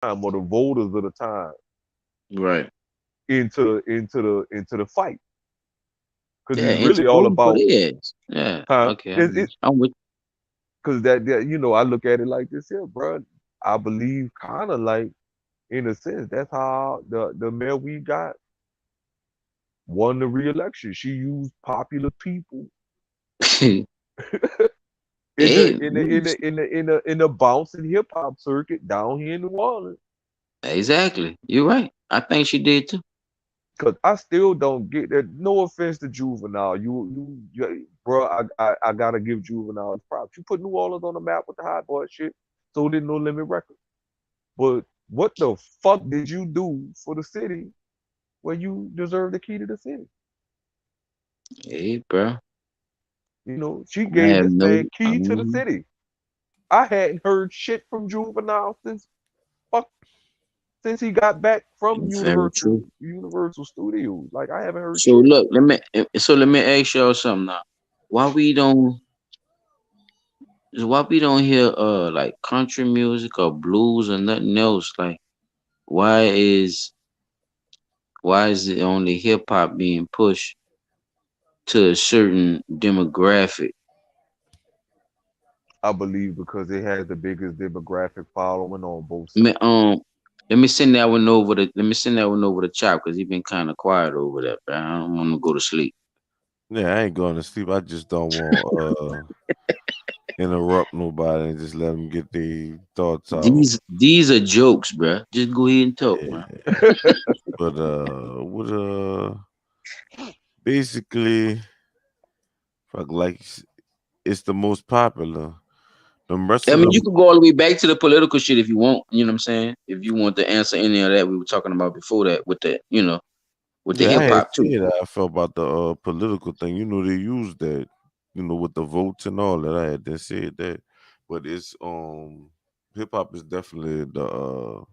or the voters of the time Right. into the fight because Yeah, it's into really all voting for about their ass. Yeah. huh. Okay. I'm with Because that I look at it like this here, bro. I believe kind of like in a sense that's how the mayor we got won the re-election. She used popular people you. Hey, in the bouncing hip hop circuit down here in New Orleans. exactly. You're right. I think she did too. Cause I still don't get that. No offense to Juvenile, bro. I gotta give Juvenile his props. You put New Orleans on the map with the hot boy shit. So did No Limit Records. But what the fuck did you do for the city when you deserve the key to the city? Hey, bro. She I gave have this no. man key to the city. I hadn't heard shit from Juvenile fuck since he got back from Very true. Universal Studios. Like I haven't heard So shit. look, let me ask y'all something now. Why we don't why we don't hear like country music or blues or nothing else? Like why is why is it only hip hop being pushed to a certain demographic? I believe because it has the biggest demographic following on both Me- sides. um let me send that one over the let me send that one over the chop because he been kind of quiet over there, bro. I don't want to go to sleep. Yeah, I ain't going to sleep. I just don't want interrupt nobody and just let them get their thoughts out. These are jokes, bro. Just go ahead and talk, man. Yeah. But what basically fuck like it's the most popular. The rest I of mean, you them, could go all the way back to the political shit if you want. You know what I'm saying? If you want to answer any of that we were talking about before that with the, with the yeah, I hip had hop too. said I felt about the political thing. They use that, with the votes and all that. I had that said that, but it's hip hop is definitely the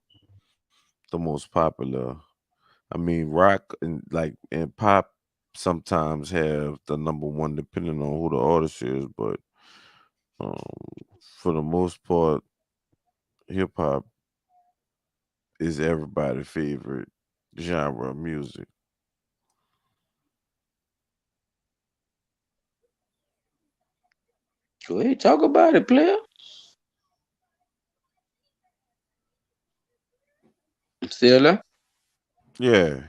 most popular. I mean, rock and pop sometimes have the number one depending on who the artist is, but for the most part, hip hop is everybody's favorite genre of music. Go ahead, talk about it, player. Still there? Yeah,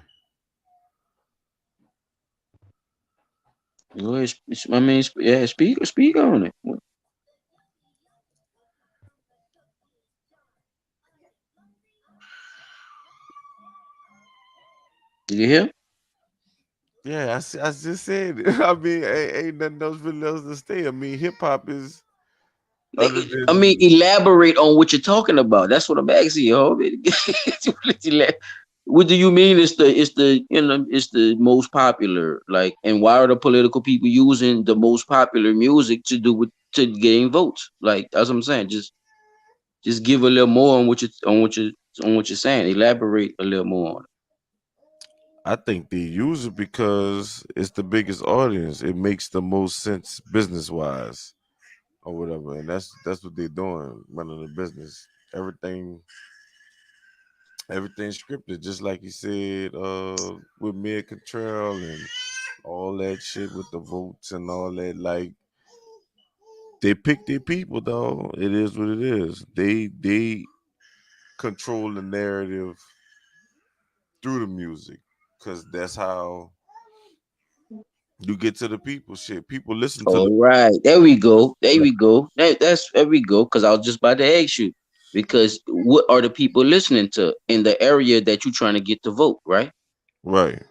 Go ahead. I mean, yeah, speak on it. Did you hear? yeah. I just said it. I mean, ain't nothing else really else to say. I mean, hip hop is other I mean, than elaborate on what you're talking about. That's what I'm asking you, homie. What do you mean? It's the most popular. Like, and why are the political people using the most popular music to do with to gain votes? Like, that's what I'm saying. Just give a little more on what you're saying. Elaborate a little more on I think they use it because it's the biggest audience. It makes the most sense business wise or whatever, and that's what they're doing, running the business. Everything everything scripted, just like you said, with Mia Control and all that shit with the votes and all that. Like they pick their people, though. It is what it is. They control the narrative through the music, because that's how you get to the people. Shit, people listen to the All right, there we go. There we go. That's there we go. Because I was just about to ask you, because what are the people listening to in the area that you're trying to get to vote, right? right.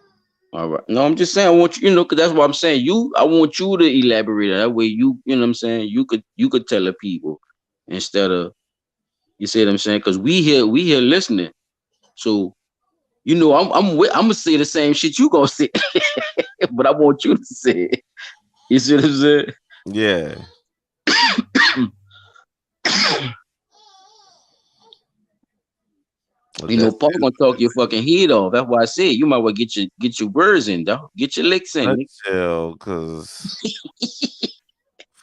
All right. No, I'm just saying. I want you, because that's what I'm saying. I want you to elaborate. That way, what I'm saying. You could tell the people instead of you see what I'm saying. Because we here listening. So I'm gonna say the same shit you gonna say, but I want you to say it. You see what I'm saying? Yeah. But that's Paul it. gonna talk your fucking head off. That's why I said you might well get your words in, dog. Get your licks in, nigga. Nutshell, because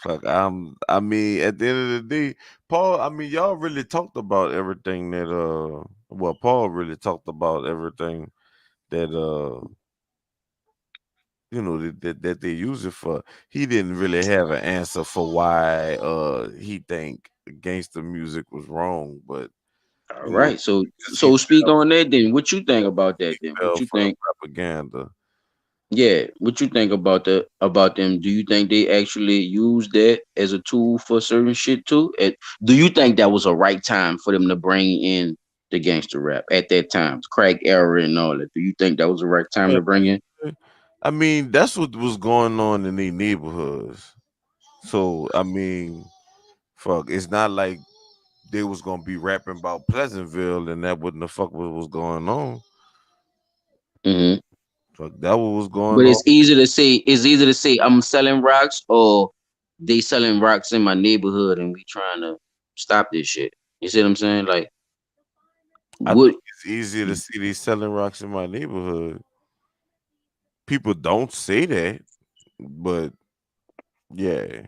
Fuck, I mean, at the end of the day, Paul. I mean, y'all really talked about everything that well, Paul really talked about everything that that they use it for. He didn't really have an answer for why he think gangster music was wrong, but All you know, right. So just he so speak fell, on that then. What you think about that then? What fell you for the think? propaganda. Yeah, what you think about them? Do you think they actually use that as a tool for certain shit too? Do you think that was a right time for them to bring in the gangster rap at that time, crack era and all that? Do you think that was the right time Yeah, to bring in? I mean, that's what was going on in the neighborhoods. So I mean, fuck, it's not like they was gonna be rapping about Pleasantville and that wouldn't the fuck what was going on. Hmm. Fuck, that what was going But on. it's easy to say I'm selling rocks or they selling rocks in my neighborhood and we trying to stop this shit. You see what I'm saying? Like I what? think it's easier to see these selling rocks in my neighborhood. People don't say that, but yeah,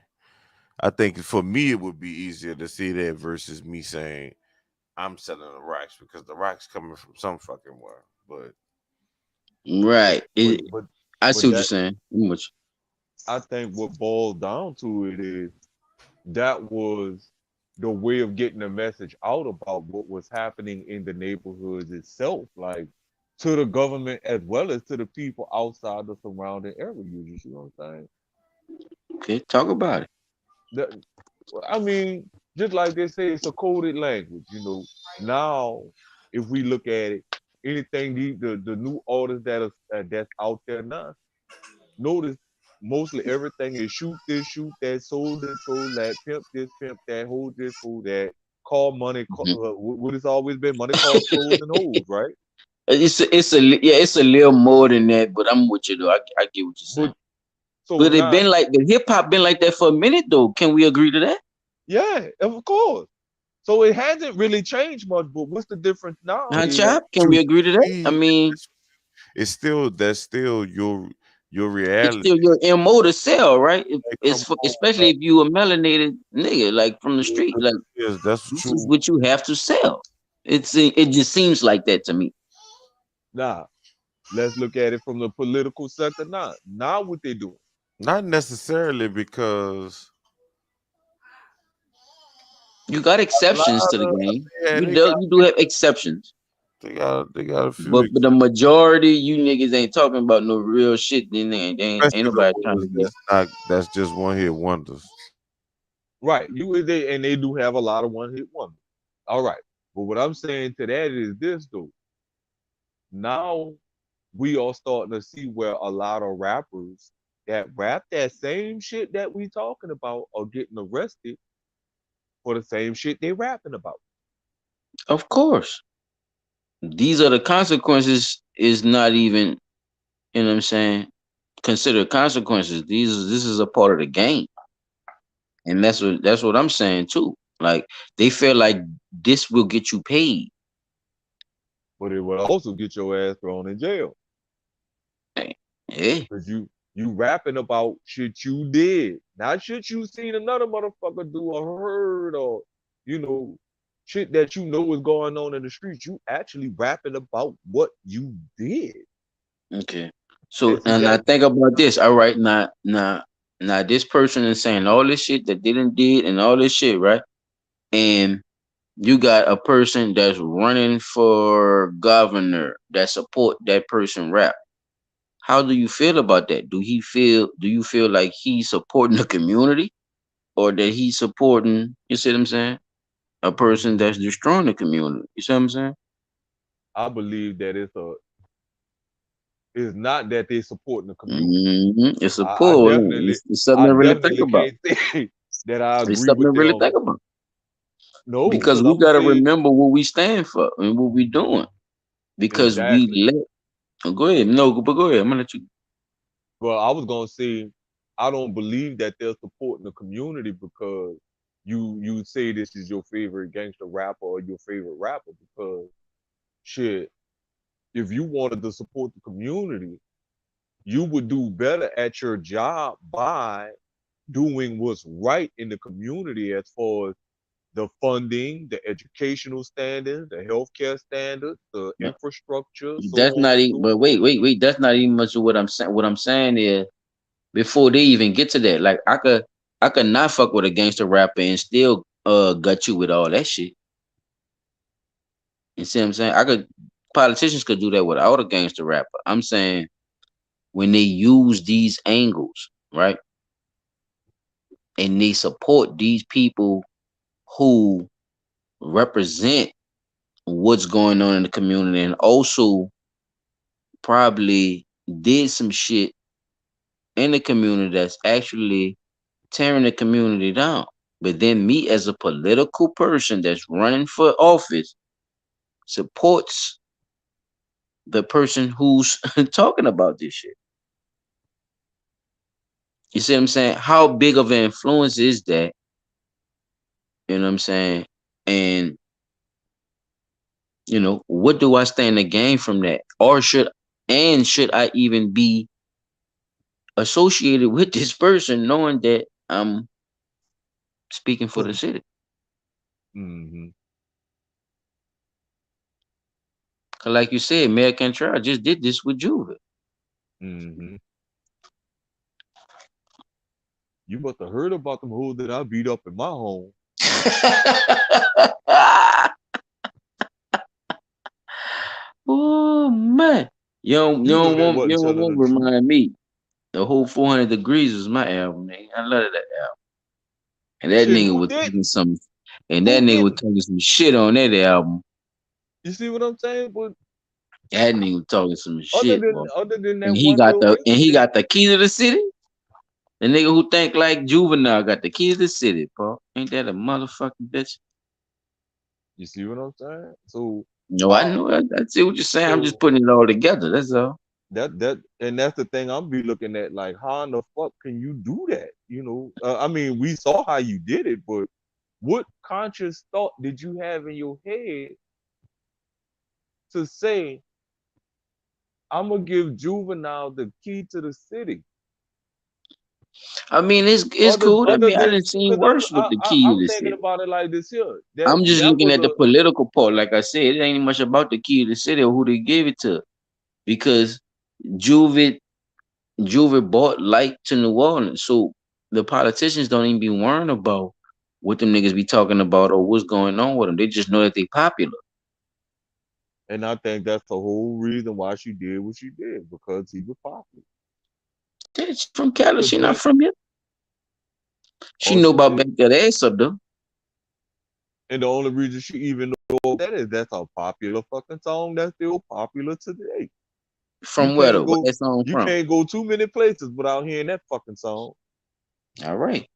I think for me it would be easier to see that versus me saying I'm selling the rocks because the rocks coming from some fucking where. But Right. but but I see but what you're that saying. Much. I think what boils down to it is that was the way of getting the message out about what was happening in the neighborhoods itself, like to the government as well as to the people outside the surrounding area. You see what I'm saying? Okay, talk about it. That, I mean, just like they say, it's a coded language. Now if we look at it, anything the new artists that's out there now, notice mostly everything is shoot this, shoot that, sold this, sold that, pimp this, pimp that, hold this, hold that, call money. Mhm. What it's always been, money calls clothes and hoes, right? It's a little more than that, but I'm with you though. I get what you're saying. But so But it now, been like the hip hop been like that for a minute though. Can we agree to that? yeah, of course. So it hasn't really changed much. But what's the difference now Huh, is Chop? Can we to agree to that? I me, mean, it's still that's still your it's reality. still your MO to sell, right? Like, It's come on, especially like, if you a melanated nigga, like from the street. Like yes, that's this is true. what you have to sell. It just seems like that to me. now let's look at it from the political sector. Now what they doing? Not necessarily because You got a lot exceptions to the of game. yeah, You do have exceptions. they got a few But the majority, you niggas ain't talking about no real shit. Then ain't especially the nobody trying to ones hear. that's just one hit wonders. Right. They do have a lot of one hit wonders. All right. But what I'm saying to that is this though. Now we are starting to see where a lot of rappers that rap that same shit that we talking about are getting arrested for the same shit they rapping about. Of course, these are the consequences. Is not even, you know what I'm saying, consider consequences. This is a part of the game, and that's what I'm saying too. Like they feel like this will get you paid. But it will also get your ass thrown in jail. Hey, Cause you rapping about shit you did. Not shit you seen another motherfucker do or heard or you know, shit that you know is going on in the streets. You actually rapping about what you did. okay. So And see and I that think about this. All right, now this person is saying all this shit that they didn't did and all this shit, right? And you got a person that's running for governor that support that person rap. How do you feel about that? Do you feel like he's supporting the community or that he's supporting, you see what I'm saying? A person that's destroying the community. You see what I'm saying? I believe that it's not that they supporting the community. It's a I pull. definitely It's something I to really think definitely about. can't say that I It's agree something with to really them. think about. No, Because because we I'm gonna gotta say remember what we stand for and what we doing. Because we exactly. let oh, go ahead. No, but go ahead. I'm gonna let you. Well, I was gonna say I don't believe that they're supporting the community because you say this is your favorite gangster rapper or your favorite rapper because shit, if you wanted to support the community, you would do better at your job by doing what's right in the community as far as the funding, the educational standards, the healthcare standards, the Yeah. infrastructure, so That's on not and even. so But forth. wait. That's not even much of what I'm saying. What I'm saying is, before they even get to that, like I could not fuck with a gangster rapper and still gut you with all that shit. You see what I'm saying? I could Politicians could do that without a gangster rapper. I'm saying when they use these angles, right? And they support these people who represent what's going on in the community and also probably did some shit in the community that's actually tearing the community down. But then me as a political person that's running for office supports the person who's talking about this shit. You see what I'm saying? How big of an influence is that? You know what I'm saying? And what do I stand to gain from that? Or should I even be associated with this person knowing that I'm speaking for the city? Mm-hmm. Cause like you said, Mayor Cantrell just did this with Juve. Mm-hmm. You must have heard about them hoes that I beat up in my home. Oh man. You know that wasn't You don't telling want the to truth. remind me. The whole 400 Degrees was my album, man. I love that album. And that Shit, nigga who was didn't? talking some and that Who nigga was didn't? talking some shit on that album. You see what I'm saying? But That nigga was talking some other shit, than boy. other than And that one little he incident, got the key to the city. The nigga who think like Juvenile got the key to the city, bro. Ain't that a motherfucking bitch? you see what I'm saying? So No, I uh know. I see what you're saying. I'm just so putting it all together. That's all. that's the thing I'm be looking at, like, how in the fuck can you do that? I mean, we saw how you did it, but what conscious thought did you have in your head to say, I'm gonna give Juvenile the key to the city? I mean, it's Other cool. I other mean, I than didn't see because worse with the key to I'm the thinking city. about it like this here. That I'm just that looking was at the a political part. Like I said, it ain't much about the key to the city or who they gave it to. Because Juve Juve bought light to New Orleans. So the politicians don't even be worrying about what them niggas be talking about or what's going on with them. They just know that they popular. and I think that's the whole reason why she did what she did, because he was popular. She's from Cali. Because She not what from here. She all know she about did, back that ass up though. and the only reason she even know that is that's a popular fucking song that's still popular today. You From where can't though? Where go that song you from? can't go too many places without hearing that fucking song. All right.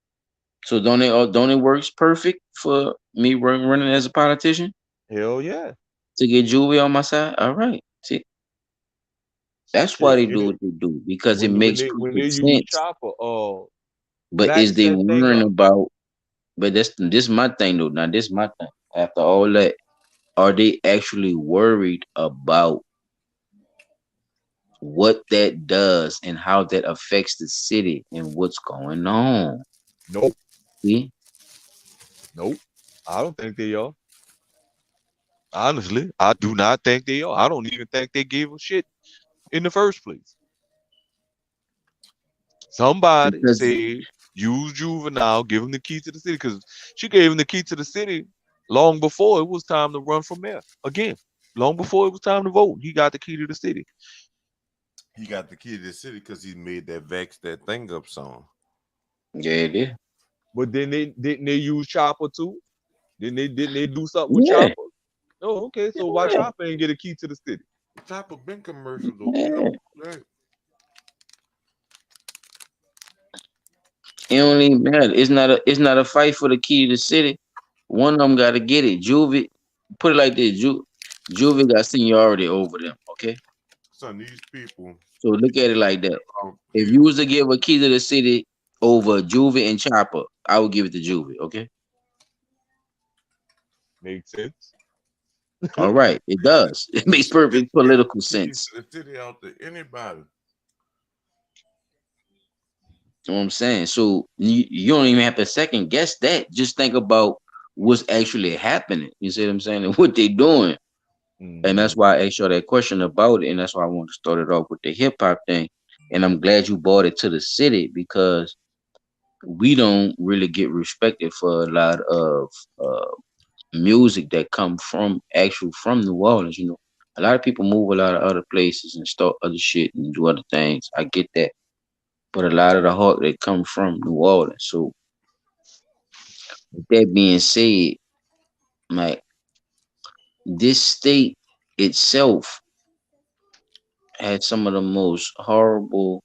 So don't it works perfect for me running as a politician Hell yeah. to get Juvie on my side? All right. See, that's why Shit. they do what they do because it When makes they perfect use sense. Chopper, But Black is they set thing worrying up. about? But this my thing though. Now this my thing. After all that, are they actually worried about what that does and how that affects the city and what's going on? Nope. See? Nope. I don't think they are. Honestly, I do not think they are. I don't even think they gave a shit in the first place. Somebody Because said use Juvenile, give him the key to the city, because she gave him the key to the city long before it was time to run for mayor again. Long before it was time to vote, he got the key to the city. He got the key to the city because he made that Vex That Thing Up song. yeah, it is. But then they didn't they use Chopper too? Didn't they do something with Yeah, Chopper? Oh, okay. So why yeah, Chopper ain't get a key to the city? Chopper been commercial though. yeah. Right. It don't even matter. It's not a fight for the key to the city. One of them got to get it. Juvie, put it like this: Juvie got seniority over them. Okay, Son, these people so look at it like that. If he's you was to give a key to the city over Juvie and Chopper, I would give it to Juvie. Okay, Makes sense. all right, it does. It makes perfect give political keys sense. to the city out to anybody. You know what I'm saying? So you don't even have to second guess that. Just think about what's actually happening. You see what I'm saying? And what they doing. And that's Mm-hmm. why I asked you that question about it. And that's why I want to start it off with the hip hop thing. And I'm glad you brought it to the city because we don't really get respected for a lot of uh, music that come from New Orleans. You know, a lot of people move a lot of other places and start other shit and do other things. I get that, but a lot of the heart that come from New Orleans. So with that being said, like this state itself had some of the most horrible.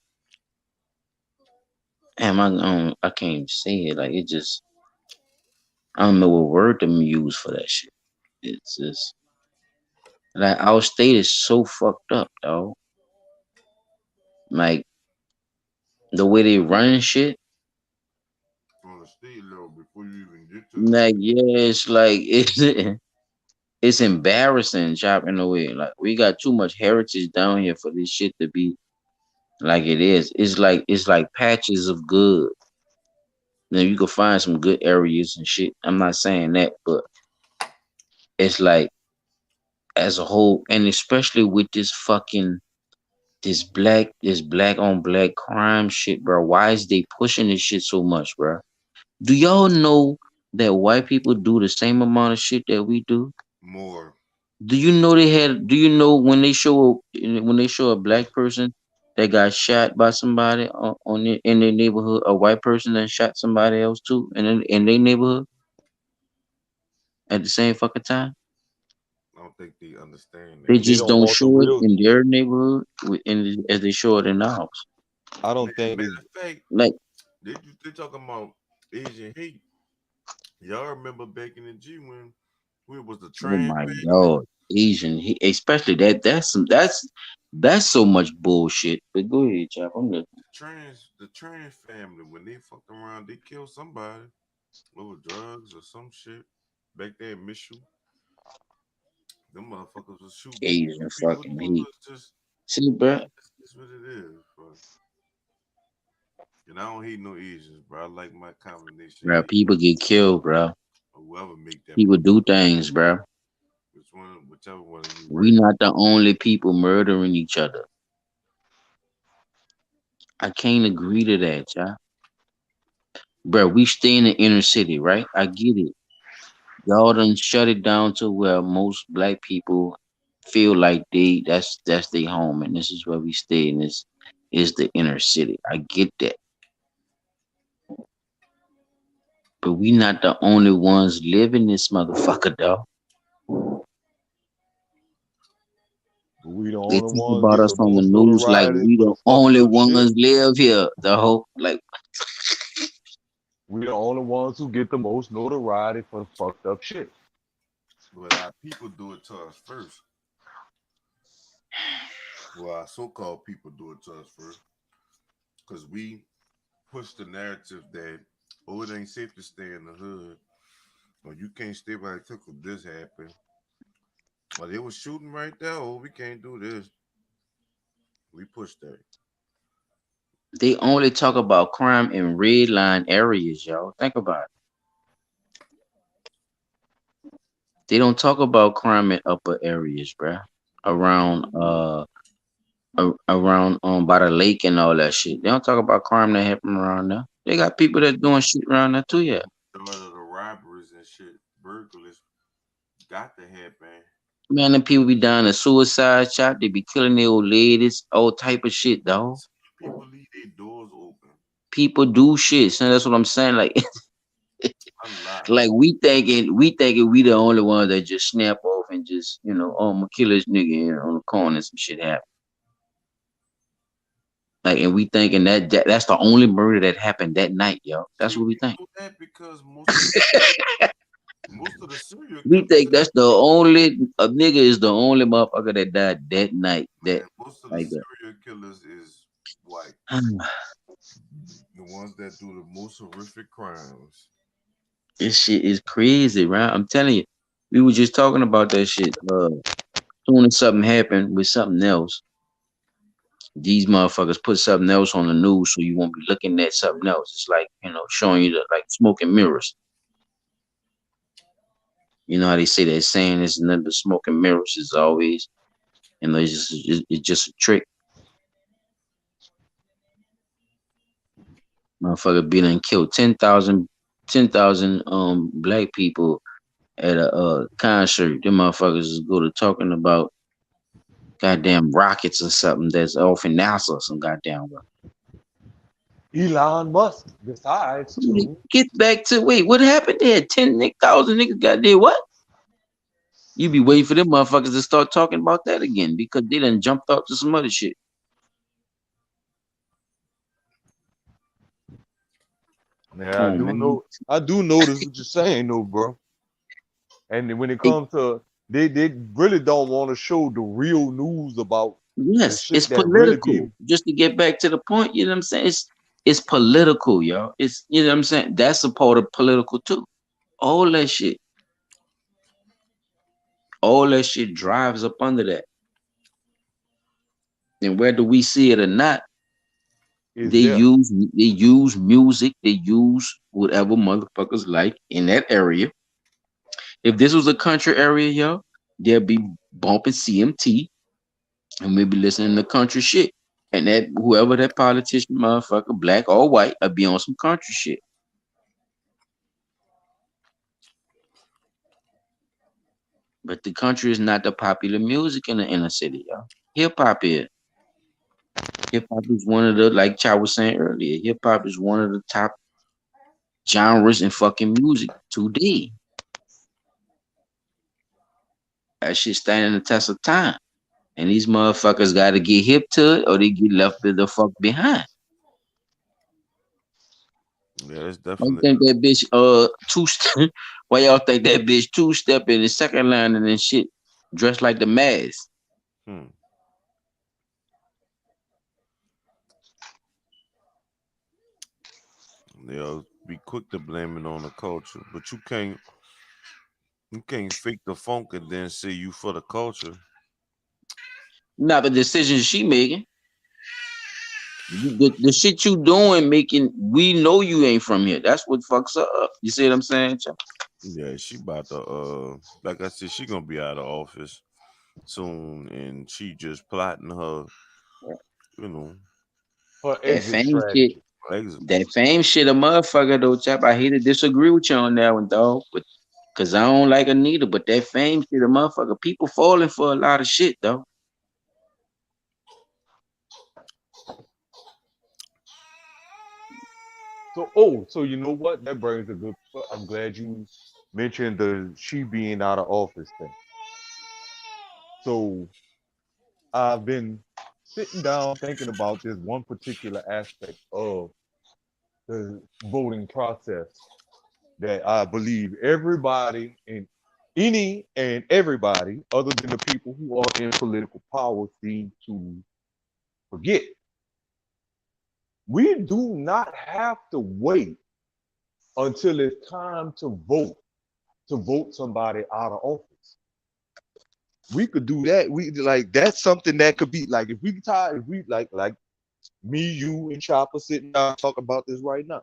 Damn, I can't even say it. Like it just, I don't know what word to use for that shit. It's just like our state is so fucked up, dog. Like the way they run shit. On the state level before you even get to the Like city. yeah, it's like it's embarrassing, chop in a way. Like we got too much heritage down here for this shit to be like it is. It's like patches of good. Now you can find some good areas and shit. I'm not saying that, but it's like as a whole, and especially with this black on black crime shit, bro. Why is they pushing this shit so much, bro? Do y'all know that white people do the same amount of shit that we do? More. Do you know they had? Do you know when they show a black person that got shot by somebody in their neighborhood, a white person that shot somebody else too in their neighborhood at the same fucking time? I don't think they understand They that. They just don't don't want the show it real. in their neighborhood as they show it in ours. I Man, don't think matter it's. of fact, Like, they talking about Asian hate. Y'all remember back in the G when we was the oh trans my family? god, especially that's so much bullshit. But go ahead, chap. I'm listening. The trans family when they fucked around, they killed somebody over drugs or some shit. Back there in Michigan, them motherfuckers was shooting Asian people fucking too. hate. It's just See, bro, it's what it is, bro. And I don't hate no Asians, bro. I like my combination bro, hate. people get killed, bro. Or whoever make that People movie. do things, bro. Whichever one of you We write. not the only people murdering each other. I can't agree to that, y'all. Bro, we stay in the inner city, right? I get it. Y'all done shut it down to where most black people feel like that's their home and this is where we stay and this is the inner city. I get that. But we not the only ones living this motherfucker, though. We the They only talk ones about get us the on the most news like notoriety we for the the fucked only up shit. ones live here. The whole like We the only ones who get the most notoriety for the fucked up shit. But our people do it to us first. Well, our so-called people do it to us first, because we push the narrative that oh, it ain't safe to stay in the hood, or you can't stay by the click if this happened, or they was shooting right there. Oh, we can't do this. We push that. they only talk about crime in red line areas, y'all. Think about it. They don't talk about crime in upper areas, bruh. Around around by the lake and all that shit. They don't talk about crime that happen around there. They got people that doing shit around there too, yeah. Start of the robberies and shit, burglaries got to happen. Man, the people be down the suicide shop. They be killing their old ladies, all type of shit, dog. Some people leave their doors open. People do shit. So that's what I'm saying. Like, Unlocked. like we thinking we the only ones that just snap off and just oh, I'm gonna kill this nigga on the corner and some shit happen. Like, and we thinking that's the only murder that happened that night, yo. That's See, what we we think. know that because most of the serial We killers think that that's the only a nigga is the only motherfucker that died that night. That man, most of the like that. serial killers is white. The ones that do the most horrific crimes. This shit is crazy, right? I'm telling you. We were just talking about that shit. Soon as something happened with something else, These motherfuckers put something else on the news so you won't be looking at something else. It's like, showing you the like smoke and mirrors. You know how they say that saying is nothing but smoke and mirrors is always, it's just a trick. Motherfucker beat and killed 10,000 black people at a concert. Them motherfuckers is go to talking about goddamn rockets or something that's off in NASA or some goddamn way. Elon Musk decides to Get back to wait, what happened there? 10,000 niggas got there. What? You be waiting for them motherfuckers to start talking about that again because they done jumped off to some other shit. Yeah, I do notice what you're saying though, bro. And when it comes to they really don't want to show the real news about the Yes, shit it's that really political. be. Just to get back to the point, you know what I'm saying? It's political, y'all. It's, you know what I'm saying? That's a part of political too. All that shit. All that shit drives up under that. And whether we see it or not, they use music, they use whatever motherfuckers like in that area. If this was a country area, yo, they'll be bumping CMT and maybe listening to country shit. And that whoever that politician, motherfucker, black or white, will be on some country shit. But the country is not the popular music in the inner city, y'all. Hip hop is. Hip hop is one of the, like Chai was saying earlier, hip hop is one of the top genres in fucking music today. That shit standing the test of time. And these motherfuckers got to get hip to it or they get left the fuck behind. Yeah, it's I definitely. think that bitch two-step. Why y'all think that bitch two-step in the second line and then shit dressed like the mask? They'll be quick to blame it on the culture, but you can't fake the funk and then say you for the culture. Not the decisions she making. The shit you doing making, we know you ain't from here. That's what fucks her up. You see what I'm saying, Chuck? Yeah, she about to like I said, she gonna be out of office soon, and she just plotting her, you know, her That exit fame shit. strategy. exit. That fame shit, a motherfucker though, chap. I hate to disagree with you on that one, dog. But cause I don't like Anita, but that fame shit, a motherfucker. People falling for a lot of shit, though. So you know what? That brings a good. I'm glad you mentioned the she being out of office thing. So I've been sitting down thinking about this one particular aspect of the voting process that I believe everybody and any and everybody, other than the people who are in political power, seem to forget. We do not have to wait until it's time to vote somebody out of office. We could do that. We like that's something that could be like if we like me, you, and Chopper sitting down talking about this right now.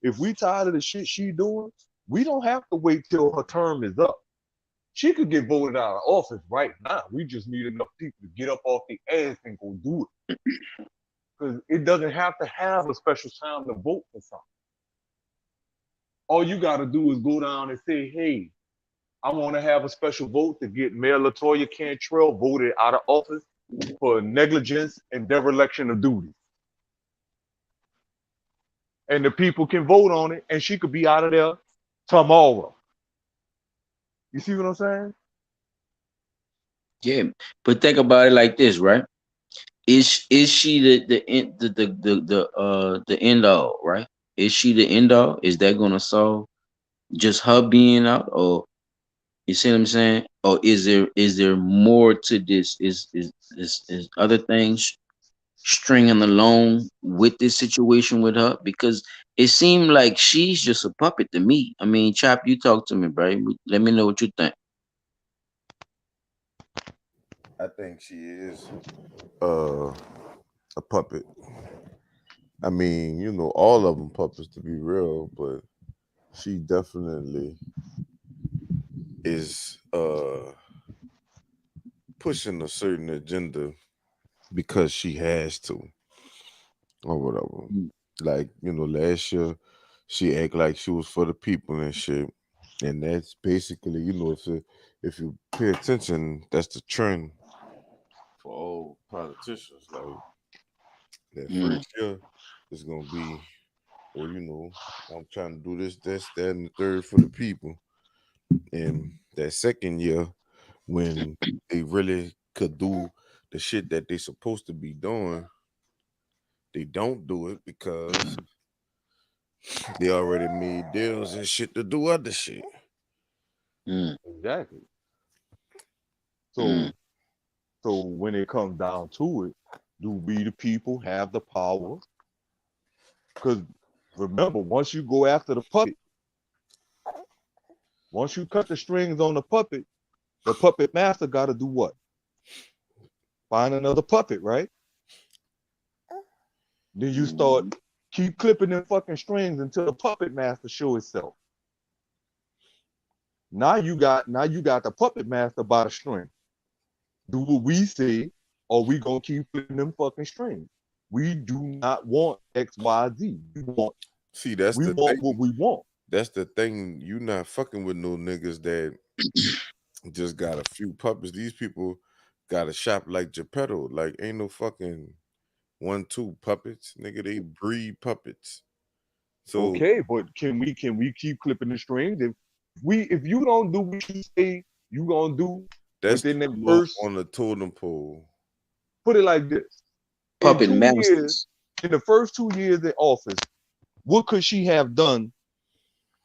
If we tired of the shit she doing, we don't have to wait till her term is up. She could get voted out of office right now. We just need enough people to get up off the ass and go do it. Because it doesn't have to have a special time to vote for something. All you got to do is go down and say, hey, I want to have a special vote to get Mayor LaToya Cantrell voted out of office for negligence and dereliction of duty. And the people can vote on it, and she could be out of there tomorrow. You see what I'm saying? Yeah, but think about it like this, right? Is she the end all, right? Is she the end all? Is that gonna solve just her being out, or you see what I'm saying? Or is there more to this? Is other things stringing along with this situation with her? Because it seemed like she's just a puppet to me. I mean, Chop, you talk to me, bro. Let me know what you think. I think she is a puppet. I mean, you know, all of them puppets to be real, but she definitely is pushing a certain agenda because she has to or whatever. Mm. Like, you know, last year she act like she was for the people and shit. And that's basically, you know, if you pay attention, that's the trend for all politicians. Like that Mm. first year is gonna be, well, you know, I'm trying to do this, this, that, and the third for the people. And that second year, when they really could do the shit that they supposed to be doing, they don't do it because they already made deals and shit to do other shit. Mm. Exactly. Mm. So so when it comes down to it, do we the people have the power? Because remember, once you go after the puppet, once you cut the strings on the puppet master got to do what? Find another puppet, right? Then you start keep clipping them fucking strings until the puppet master show itself. Now you got the puppet master by the string. Do what we say, or we gonna keep flipping them fucking strings. We do not want XYZ. See, that's We the want thing. what we want. That's the thing. You not fucking with no niggas that just got a few puppets. These people got a shop like Geppetto. Like ain't no fucking 1-2 puppets, nigga. They breed puppets. So Okay, but can we keep clipping the strings? If you don't do what you say you gonna do that's within too the low first, on the totem pole. put it like this. In Puppet 2 years, masters. in the first 2 years in office, what could she have done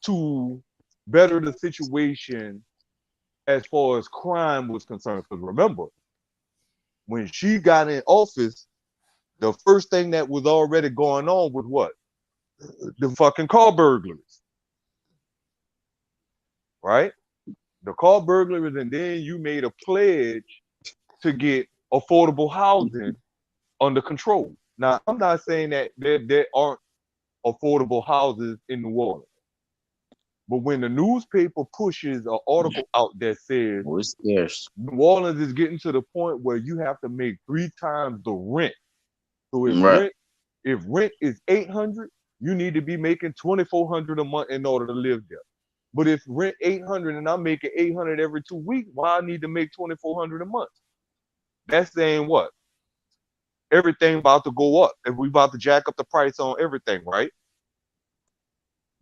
to better the situation as far as crime was concerned? Because remember, when she got in office, the first thing that was already going on was what? The fucking car burglaries, right? The car burglaries, and then you made a pledge to get affordable housing under control. Now, I'm not saying that there aren't affordable houses in New Orleans, but when the newspaper pushes an article out that says Oh, it's scarce. New Orleans is getting to the point where you have to make 3 times the rent. So Right. if rent is 800, you need to be making 2,400 a month in order to live there. But if rent 800 and I'm making 800 every 2 weeks, why I need to make 2,400 a month? That's saying what? Everything about to go up. If we about to jack up the price on everything, right?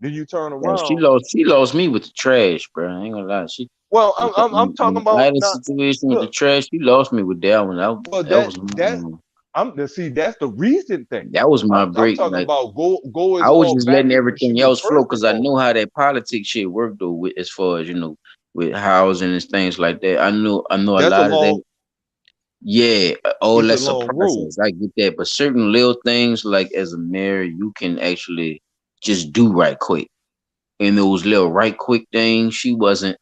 Then you turn Yeah, around. she lost me with the trash, bro. I ain't gonna lie. She Well, I'm talking in the about Ida not. situation with the Look, trash, she lost me with that one. well That was that's see that's the recent thing. that was my I'm break. talking Like about go as I was far just back letting as when she everything was else flow first in because I know office. how that politics shit worked though, with, as far as you know, with housing and things like that. I know a That's a lot of that. long Yeah, oh, it's a that's a long road. process. I get that, but certain little things, like as a mayor, you can actually just do right quick. And those little right quick things, she wasn't.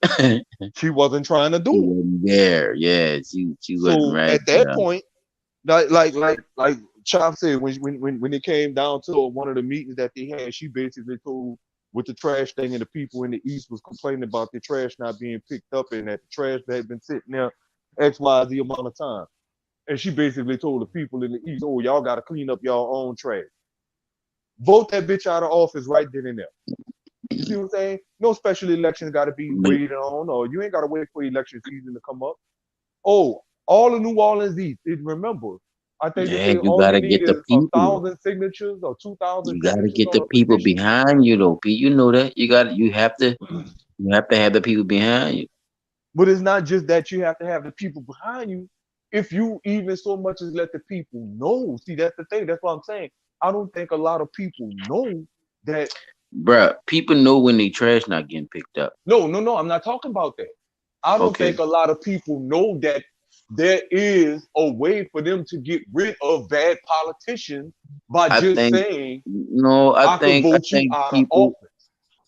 She wasn't trying to She do it. wasn't there. Yeah, she wasn't So right at that there. point, like Chop said, when it came down to one of the meetings that they had, she basically told with the trash thing and the people in the East was complaining about the trash not being picked up and that the trash had been sitting there XYZ amount of time. And she basically told the people in the East, oh, y'all got to clean up your own trash. Vote that bitch out of office right then and there. You see what I'm saying? No special elections got to be But waited on, or you ain't got to wait for election season to come up. Oh, all of New Orleans East. Remember, I think they yeah, say you all you gotta need get the is a people. thousand signatures or 2,000 You gotta signatures get on the a people petition. behind you though, Pete. You know that. You have to have the people behind you. But it's not just that you have to have the people behind you. If you even so much as let the people know, see, that's the thing. That's what I'm saying. I don't think a lot of people know that. Bruh, people know when they trash not getting picked up. No, I'm not talking about that. I don't Okay. think a lot of people know that there is a way for them to get rid of bad politicians by I just think saying, no, I could I vote you think out of people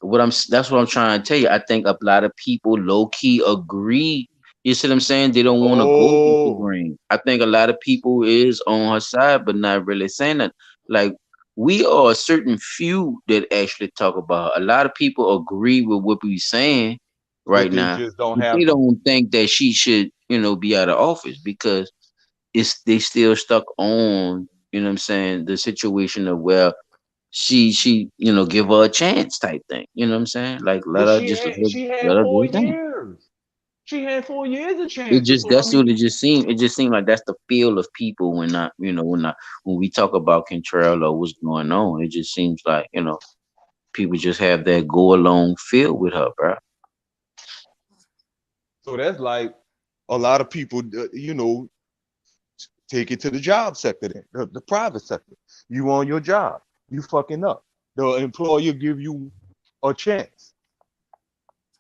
office. that's what I'm trying to tell you. I think a lot of people low key agree You see what I'm saying? They don't want to go against the Oh, grain. I think a lot of people is on her side, but not really saying that. Like we are a certain few that actually talk about her. A lot of people agree with what we're saying but right they now, just don't but they have the. don't think that she should, be out of office because it's they still stuck on, what I'm saying, the situation of where she give her a chance type thing. You know what I'm saying? Like But let her just she let had her do four her thing. years. She had 4 years of It chances. just So I that's what mean, it just seemed like that's the feel of people when not when we talk about Contrail or what's going on. It just seems like, people just have that go along feel with her, bro. so that's like a lot of people, take it to the job sector, then the private sector. You on your job, you fucking up. The employer give you a chance,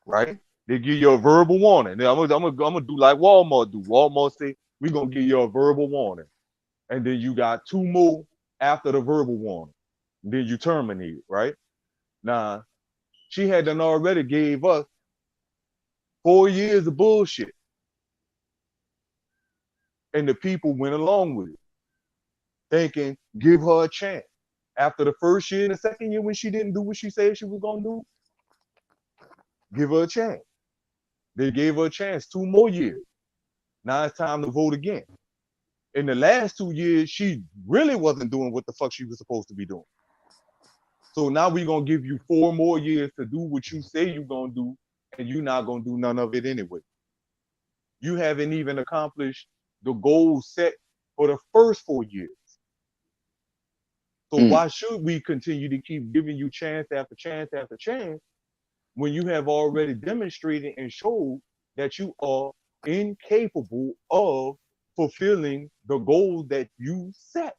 right? They give you a verbal warning. Now, I'm gonna do like Walmart do. Walmart say we're gonna give you a verbal warning, and then you got two more after the verbal warning. Then you terminate it, right? Now she had done already gave us 4 years of bullshit, and the people went along with it, thinking give her a chance. After the first year and the second year, when she didn't do what she said she was gonna do, give her a chance. They gave her a chance 2 more years. Now it's time to vote again. In the last 2 years, she really wasn't doing what the fuck she was supposed to be doing. So now we're gonna give you 4 more years to do what you say you're gonna do, and you're not gonna do none of it anyway. You haven't even accomplished the goal set for the first 4 years. So Mm. why should we continue to keep giving you chance after chance after chance when you have already demonstrated and showed that you are incapable of fulfilling the goals that you set?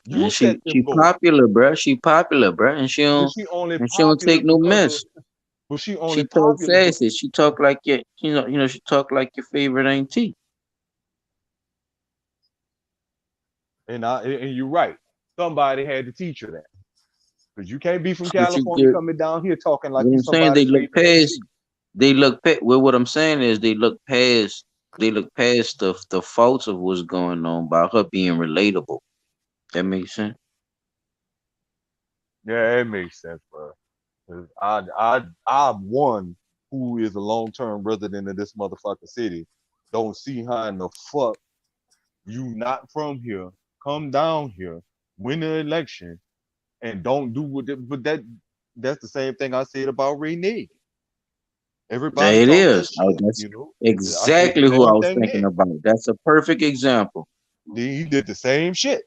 And You set she them goals, popular, bro. She popular, bro. And she but don't she only and she don't popular take no because of. mess. But she only She talk popular. sassy. She talk like she talk like your favorite auntie. And you're right. Somebody had to teach her that because you can't be from But you California get coming down here talking like what you I'm saying? They somebody's look favorite past. auntie. They look past. Well, what I'm saying is they look past. They look past the faults of what's going on by her being relatable. That makes sense. Yeah, it makes sense, bro. 'Cause I'm one who is a long term resident of this motherfucking city. Don't see how in the fuck you not from here, come down here, win the election, and don't do what. But that's the same thing I said about Ray Nagin. Everybody There it talk that is. shit, That's I said the exactly who I same was thing thinking then. about. That's a perfect example. Then he did the same shit.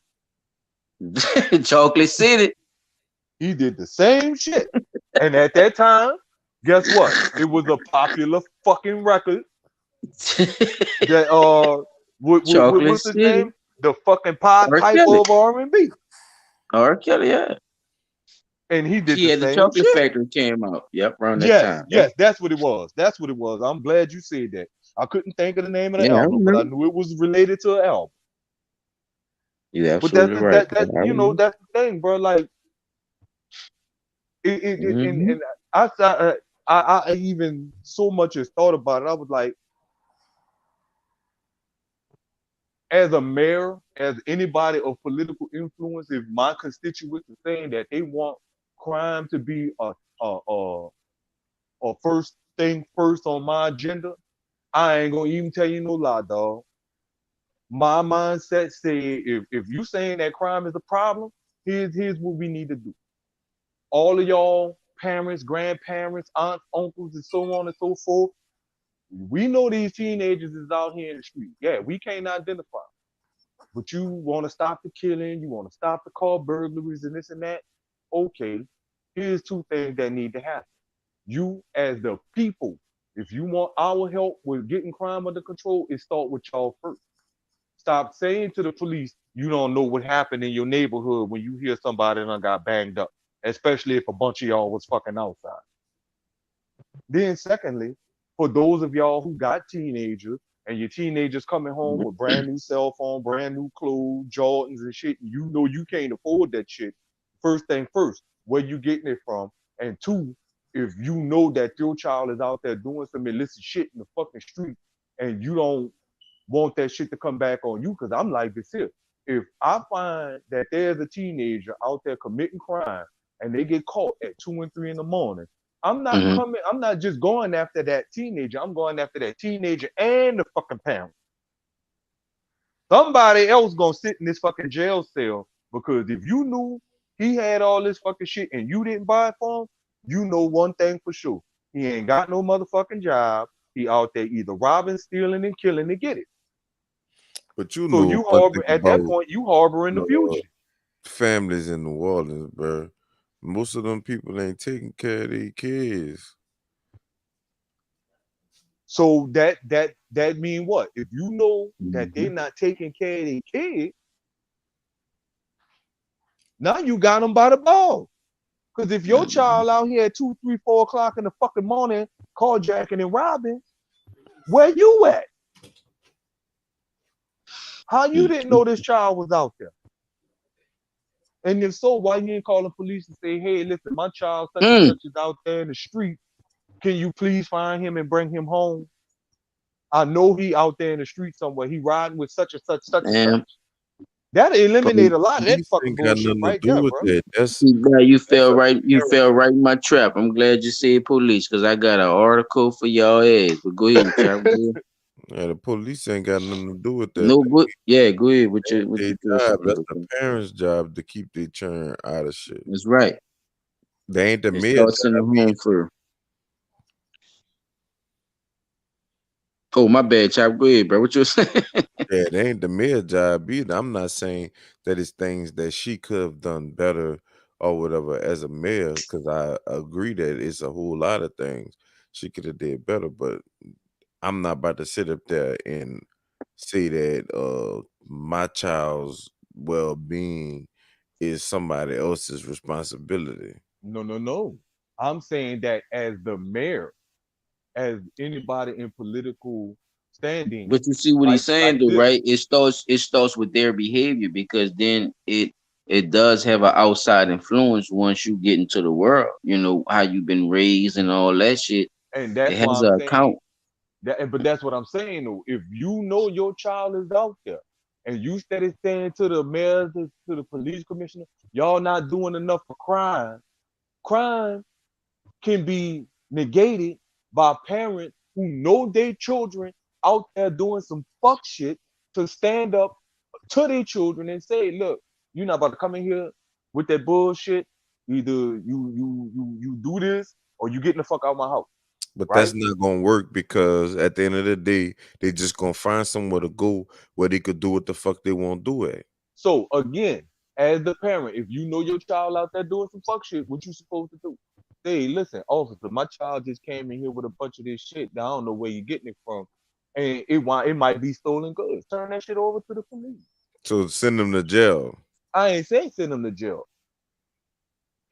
Chocolate City. He did the same shit. And at that time, guess what? It was a popular fucking record that Chocolate what's his City. name? The fucking Pied R. Piper Kelly. of R&B. R. Kelly, yeah. And he did She the had the same chocolate shit. factory came out. Yep, around that Yes, time. Yep. yes, that's what it was. That's what it was. I'm glad you said that. I couldn't think of the name of the Yeah, I album, but I remember. knew it was related to an album. You're But that's absolutely the, right, that bro. that I remember. that's the thing, bro. Like Hmm. and I even so much as thought about it. I was like, as a mayor, as anybody of political influence, if my constituents are saying that they want crime to be a first thing first on my agenda, I ain't gonna even tell you no lie, dog. My mindset say if you saying that crime is a problem, here's what we need to do. All of y'all parents, grandparents, aunts, uncles, and so on and so forth. We know these teenagers is out here in the street. Yeah, we can't identify. But you want to stop the killing, you want to stop the car burglaries and this and that. Okay, here's two things that need to happen. You, as the people, if you want our help with getting crime under control, it start with y'all first. Stop saying to the police you don't know what happened in your neighborhood when you hear somebody that got banged up, especially if a bunch of y'all was fucking outside. Then, secondly, for those of y'all who got teenagers and your teenagers coming home with brand new cell phone, brand new clothes, Jordans and shit, and you know you can't afford that shit. First thing first, where you getting it from? And two, if you know that your child is out there doing some illicit shit in the fucking street and you don't want that shit to come back on you, because I'm like this here. If I find that there's a teenager out there committing crime and they get caught at 2 and 3 in the morning, I'm not Mhm. coming, I'm not just going after that teenager, I'm going after that teenager and the fucking parent. Somebody else gonna sit in this fucking jail cell, because if you knew he had all this fucking shit and you didn't buy it for him, you know one thing for sure. He ain't got no motherfucking job. He out there either robbing, stealing, and killing to get it. But you So know you one harbor thing at that about point, you harboring the fugitive. families in New Orleans, bro. Most of them people ain't taking care of their kids. So that mean what? If you know that they're Mhm. not taking care of their kid, now you got them by the ball. Because if your child out here at 2, 3, 4 o'clock in the fucking morning, carjacking and robbing, where you at? How you didn't know this child was out there? And if so, why you ain't calling the police and say, hey, listen, my child such and Mm. such is out there in the street. Can you please find him and bring him home? I know he out there in the street somewhere. He riding with such and such, such and Damn. such. That'll eliminate a lot of that Police fucking ain't got bullshit nothing to right do there, with bro. that. That's Yeah, you fell a right. You parent. fell right in my trap. I'm glad you said police, because I got an article for y'all ass. But go ahead, chop. Go ahead. Yeah, the police ain't got nothing to do with that. No good. Yeah, go ahead with your Their what job. saying. That's the parents' job to keep their children out of shit. That's right. They ain't the It mayor starts in the job. home first. Oh, my bad, chop. Go ahead, bro. What you saying? Yeah, they ain't the mayor job either. I'm not saying that it's things that she could have done better or whatever as a mayor, because I agree that it's a whole lot of things she could have did better. But I'm not about to sit up there and say that my child's well-being is somebody else's responsibility. No. I'm saying that as the mayor, as anybody in political standing, But you see what like he's saying, like though, this. right? It starts with their behavior, because then it does have an outside influence once you get into the world. You know how you've been raised and all that shit. And It that's why has I'm an saying account. that, but that's what I'm saying though. If you know your child is out there and you steady saying to the mayors, to the police commissioner, y'all not doing enough for crime can be negated by parents who know their children out there doing some fuck shit, to stand up to their children and say, look, you're not about to come in here with that bullshit. Either you do this or you getting the fuck out of my house, But right? that's not gonna work, because at the end of the day, they just gonna find somewhere to go where they could do what the fuck they want to do at. So again, as the parent, if you know your child out there doing some fuck shit, what you supposed to do? Say, listen, officer, my child just came in here with a bunch of this shit that I don't know where you're getting it from. And it might be stolen goods. Turn that shit over to the police. So send them to jail. I ain't saying send them to jail.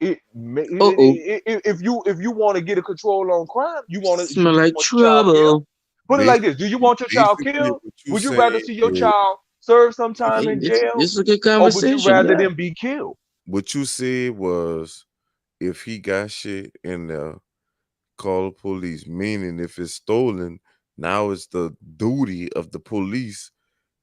Uh-oh. If you want to get a control on crime, Smell you like want your child killed. trouble. Put it like Basic, this: do you want your child basically, killed? what you Would you rather saying see your is, child serve some time Hey, in this jail, this is a good or would you conversation. rather Yeah. them be killed? what you said was, if he got shit in there, call the police. Meaning, if it's stolen, now it's the duty of the police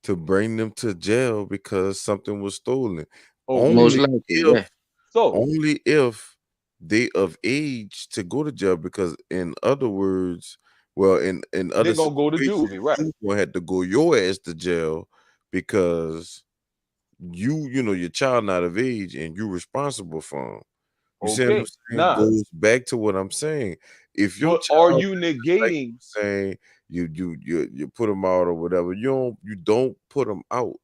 to bring them to jail because something was stolen. Most Okay, Only likely, yeah. if so only if they of age to go to jail, because in other words, well, in they're other gonna go to situations, juvie, right? you gonna have to go your ass to jail, because you know your child not of age and you responsible for him. You see what I'm Okay, saying? now, Goes back to what I'm saying. If your but are child, you like negating? you saying, you put them out or whatever, you don't put them out.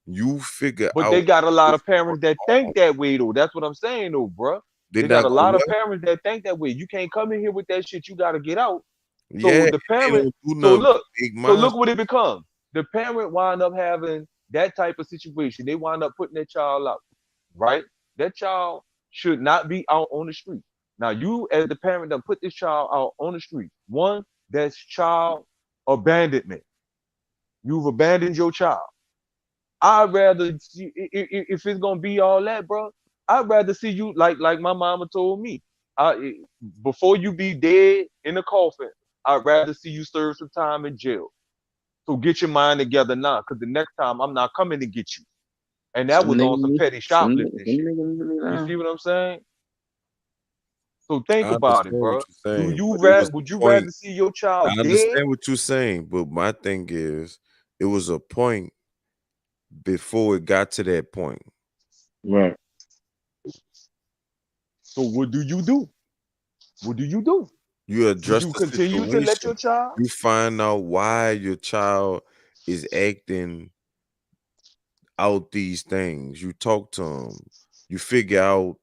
You figure But they out got a lot what's of parents that going on. think that way though. That's what I'm saying though, bruh. They're They got not a gonna lot of what? parents that think that way. You can't come in here with that shit. You got to get out. So Yeah, the they parent, don't do so nothing but look, make so mine. look what it becomes. The parent wind up having that type of situation. They wind up putting their child out, right? That child should not be out on the street. Now, you as the parent that put this child out on the street. One, that's child abandonment. You've abandoned your child. I'd rather see, if it's gonna be all that, bro. I'd rather see you like my mama told me. before you be dead in a coffin, I'd rather see you serve some time in jail. So get your mind together now, because the next time I'm not coming to get you. And that Some was on some niggas, petty shoplifting some shit. niggas really You lying. see what I'm saying? So think I about it, understand what bro. you're Do saying, you but it was would you a point. rather see your I child dead? understand what you're saying, but my thing is, it was a point before it got to that point. Right. So what do you do? What do you do? You Do address you the continue to let situation. your child? You find out why your child is acting out these things. You talk to them. You figure out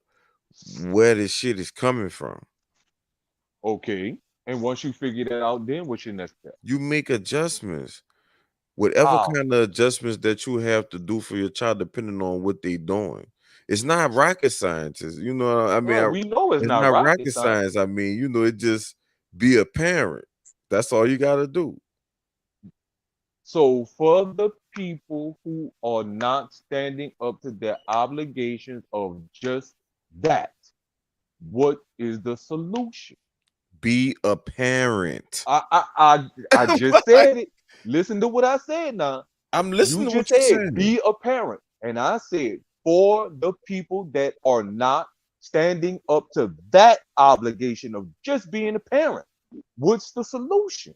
where this shit is coming from. Okay. And once you figure that out, then what's your next step? You make adjustments. Whatever How? kind of adjustments that you have to do for your child, depending on what they're doing. It's not rocket science. You know, I mean, Right. We know it's it's not not rocket rocket science. science. I mean, it just be a parent. That's all you got to do. So for the people who are not standing up to their obligations of just that, what is the solution? Be a parent. I just said it. Listen to what I said now. I'm You listening to just what you're said saying. be a parent. And I said for the people that are not standing up to that obligation of just being a parent, what's the solution?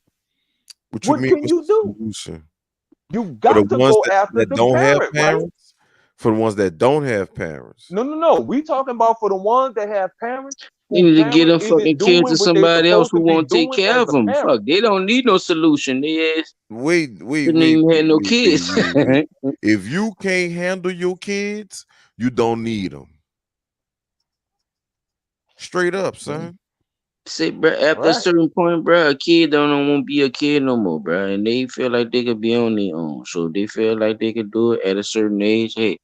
What you What mean? can What's you the do? solution You for the got to ones go that, after that the don't have parent, right? parents? For the ones that don't have parents, No, no, no. We talking about for the ones that have parents They who need to get parent them fucking isn't kids doing to what they somebody else supposed who to be won't take doing care as of a them. parent. Fuck, they don't need no solution. They ass shouldn't even have no kids. wait. If you can't handle your kids, you don't need them. Straight up, son. Say, bro, after a Right. certain point, bro, a kid don't want to be a kid no more, bro, and they feel like they could be on their own. So if they feel like they could do it at a certain age. Hey,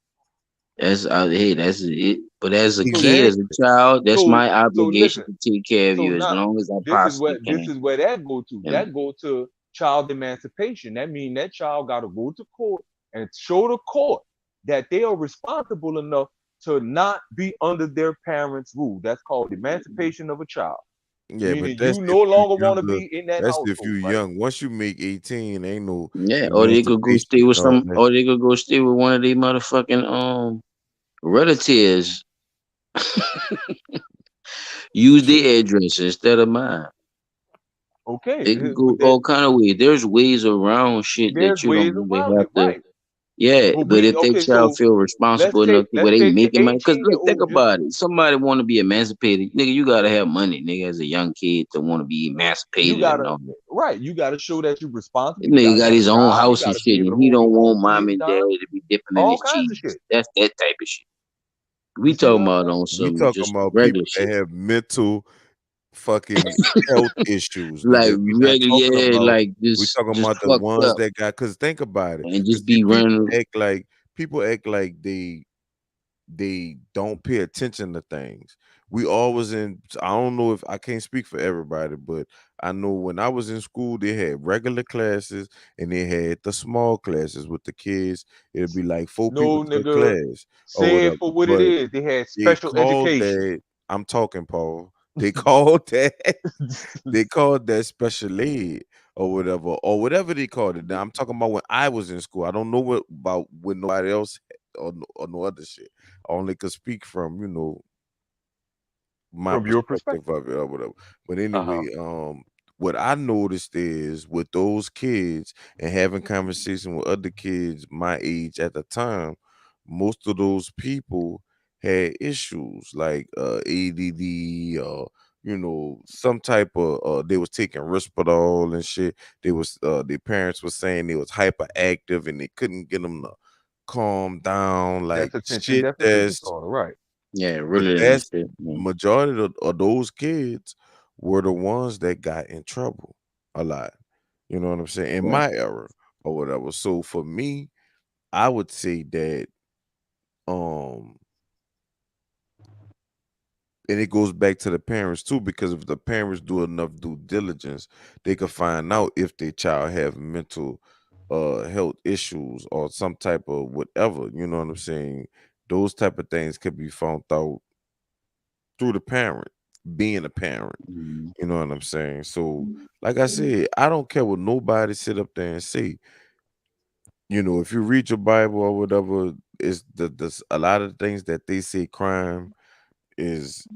that's it. But as a So kid, Exactly. as a child, that's so my so obligation listen. to take care of So you as now long as I possibly this can. is where that go to. And That go to child emancipation. That means that child got to go to court and show the court that they are responsible enough to not be under their parents' rule. That's called emancipation of a child. Yeah, but Meaning that's you if no you longer want to younger. be in that That's if you household, right? young. Once you make 18, ain't no yeah, or they could go emancipation stay with and all some, that. or they could go stay with one of their motherfucking relatives. Use Shit. their address instead of mine. Okay, They could go but all kind of ways. There's ways around shit there's that you don't ways really around have it, to. right? Yeah, But but we if that okay, child so feel responsible enough to where let's they take the making money, because 18 year look, think old. Just about it. Somebody want to be emancipated, nigga. You gotta have money, nigga. As a young kid to want to be you emancipated and gotta all that. right. You gotta show that you're responsible. This You nigga gotta got have a his own job. You house and gotta be shit, able and to he hold don't your want own mom kids and dad down. to be dipping in All his kinds of cheese. shit. That's that type of shit. You We see what talking I'm about saying? on We some talking just about regular people that shit, have mental fucking health issues, like nigga. We not regular, talking yeah, about. like We just talking about the fucked ones up that got. Cause think about it. and Cause just see, be running. people act like they don't pay attention to things. We always in. I don't know if I can't speak for everybody, but I know when I was in school, they had regular classes and they had the small classes with the kids. It'd be like 4 people No, to a nigga, class or say it whatever. for what it But is. They had they special called education. that. I'm talking, Paul. They called that. They called that special ed or whatever they called it. Now I'm talking about when I was in school. I don't know what about when nobody else or no other shit. I only could speak from my From your perspective perspective. of it or whatever. But Uh-huh. anyway, what I noticed is with those kids and having conversation with other kids my age at the time, most of those people had issues like ADD or some type of they was taking Risperdal and shit. They was their parents was saying they was hyperactive and they couldn't get them to calm down, like That's attention shit deficit that's disorder, right? Yeah, but really that that's shit. Man. majority of those kids were the ones that got in trouble a lot. You know what I'm saying? In Right. my era or whatever. So for me, I would say that um and it goes back to the parents too, because if the parents do enough due diligence, they could find out if their child have mental health issues or some type of whatever, you know what I'm saying? Those type of things could be found out through the parent. being a parent. Mhm. You know what I'm saying? So, like I said, I don't care what nobody sit up there and say. If you read your Bible or whatever, is the a lot of things that they say crime is,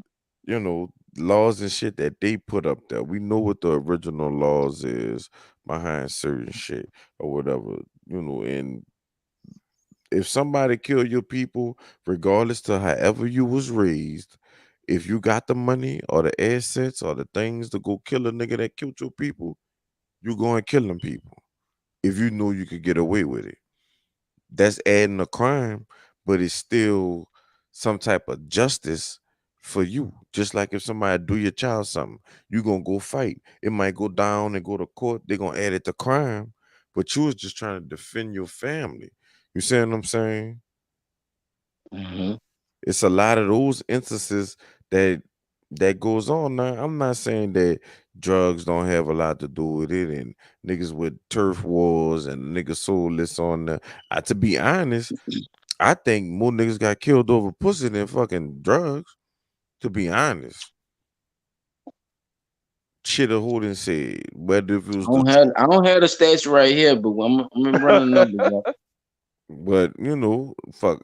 laws and shit that they put up there. We know what the original laws is behind certain shit or whatever, and if somebody kill your people, regardless to however you was raised, if you got the money or the assets or the things to go kill a nigga that killed your people, you go and kill them people. If you know you could get away with it. That's adding a crime, but it's still some type of justice for you. Just like if somebody do your child something, you gonna go fight. It might go down and go to court. They're gonna add it to crime, but you was just trying to defend your family. You see what I'm saying? Mhm. It's a lot of those instances that goes on now. I'm not saying that drugs don't have a lot to do with it and niggas with turf wars and niggas soulless on the to be honest, I think more niggas got killed over pussy than fucking drugs, to be honest. Shit a who done said, whether if it was the truth, I don't have the stats right here, but I'm gonna run the numbers up. but fuck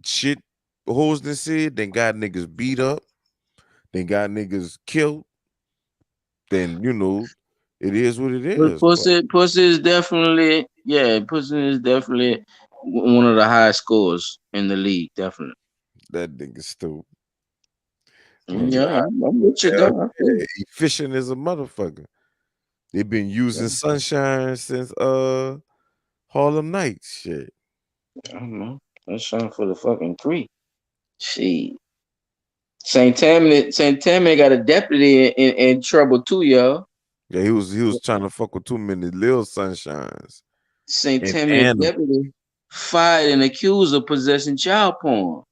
shit hoes done said, then got niggas beat up, then got niggas killed, then it is what it But is. Fuck, pussy is definitely, yeah, pussy is definitely one of the highest scores in the league, definitely. that nigga stupid. Yeah, Nah, I'm with you, hell though. I feel yeah, efficient as a motherfucker. They've been using you. sunshine since Harlem Nights shit. I don't know. That's something for the fucking three. She Saint Tammany got a deputy in trouble too, y'all. Yeah, he was trying to fuck with too many little sunshines Saint and Tammany animals. deputy fired and accused of possessing child porn.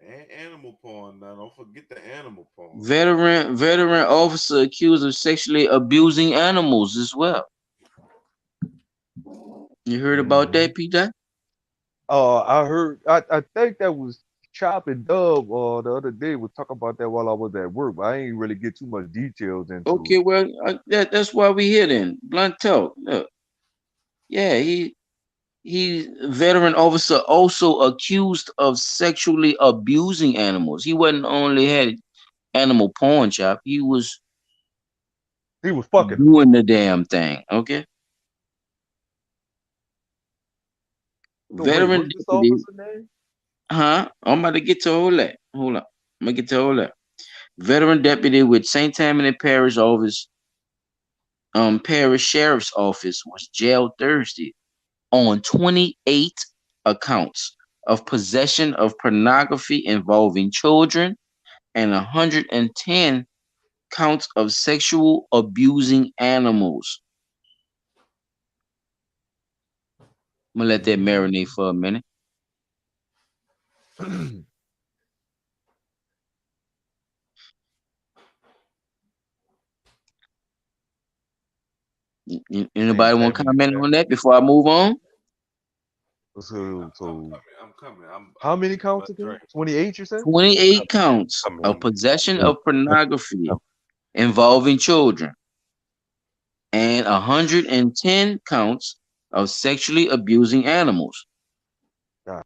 And animal porn now. Don't forget the animal porn. Veteran officer accused of sexually abusing animals as well. You heard about Mhm. that, Peter? I heard. I think that was Chop and Dub. The other day was talking about that while I was at work, but I ain't really get too much details into Okay, it. well, that's why we here then. Blunt talk. Look, yeah, he veteran officer also accused of sexually abusing animals. He wasn't only had animal porn chop. He was He was fucking them. doing the damn thing. Okay, So wait, veteran what's this deputy. officer name? Huh? I'm about to get to all that. Hold on. I'm gonna get to all that. Veteran deputy with St. Tammany Parish Office, Parish Sheriff's Office was jailed Thursday on 28 accounts of possession of pornography involving children and 110 counts of sexual abusing animals. I'm gonna let that marinate Mm. for a minute. Saint Anybody want to Tammany comment on Parish. that before I move on? I'm So coming. I'm coming. how many I'm counts again? 28, you said? 28 counts of coming. possession of pornography involving children and 110 counts of sexually abusing animals. God.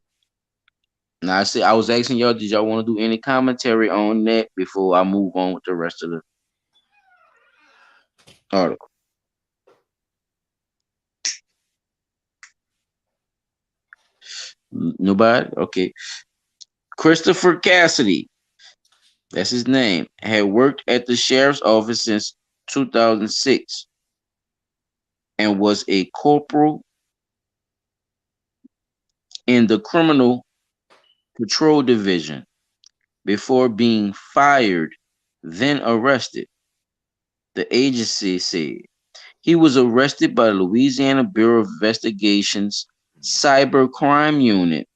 Now I was asking y'all, did y'all want to do any commentary on that before I move on with the rest of the article? Nobody? Okay. Christopher Cassidy, that's his name, had worked at the sheriff's office since 2006 and was a corporal in the criminal patrol division before being fired, then arrested. The agency said he was arrested by the Louisiana Bureau of Investigation's Cyber Crime Unit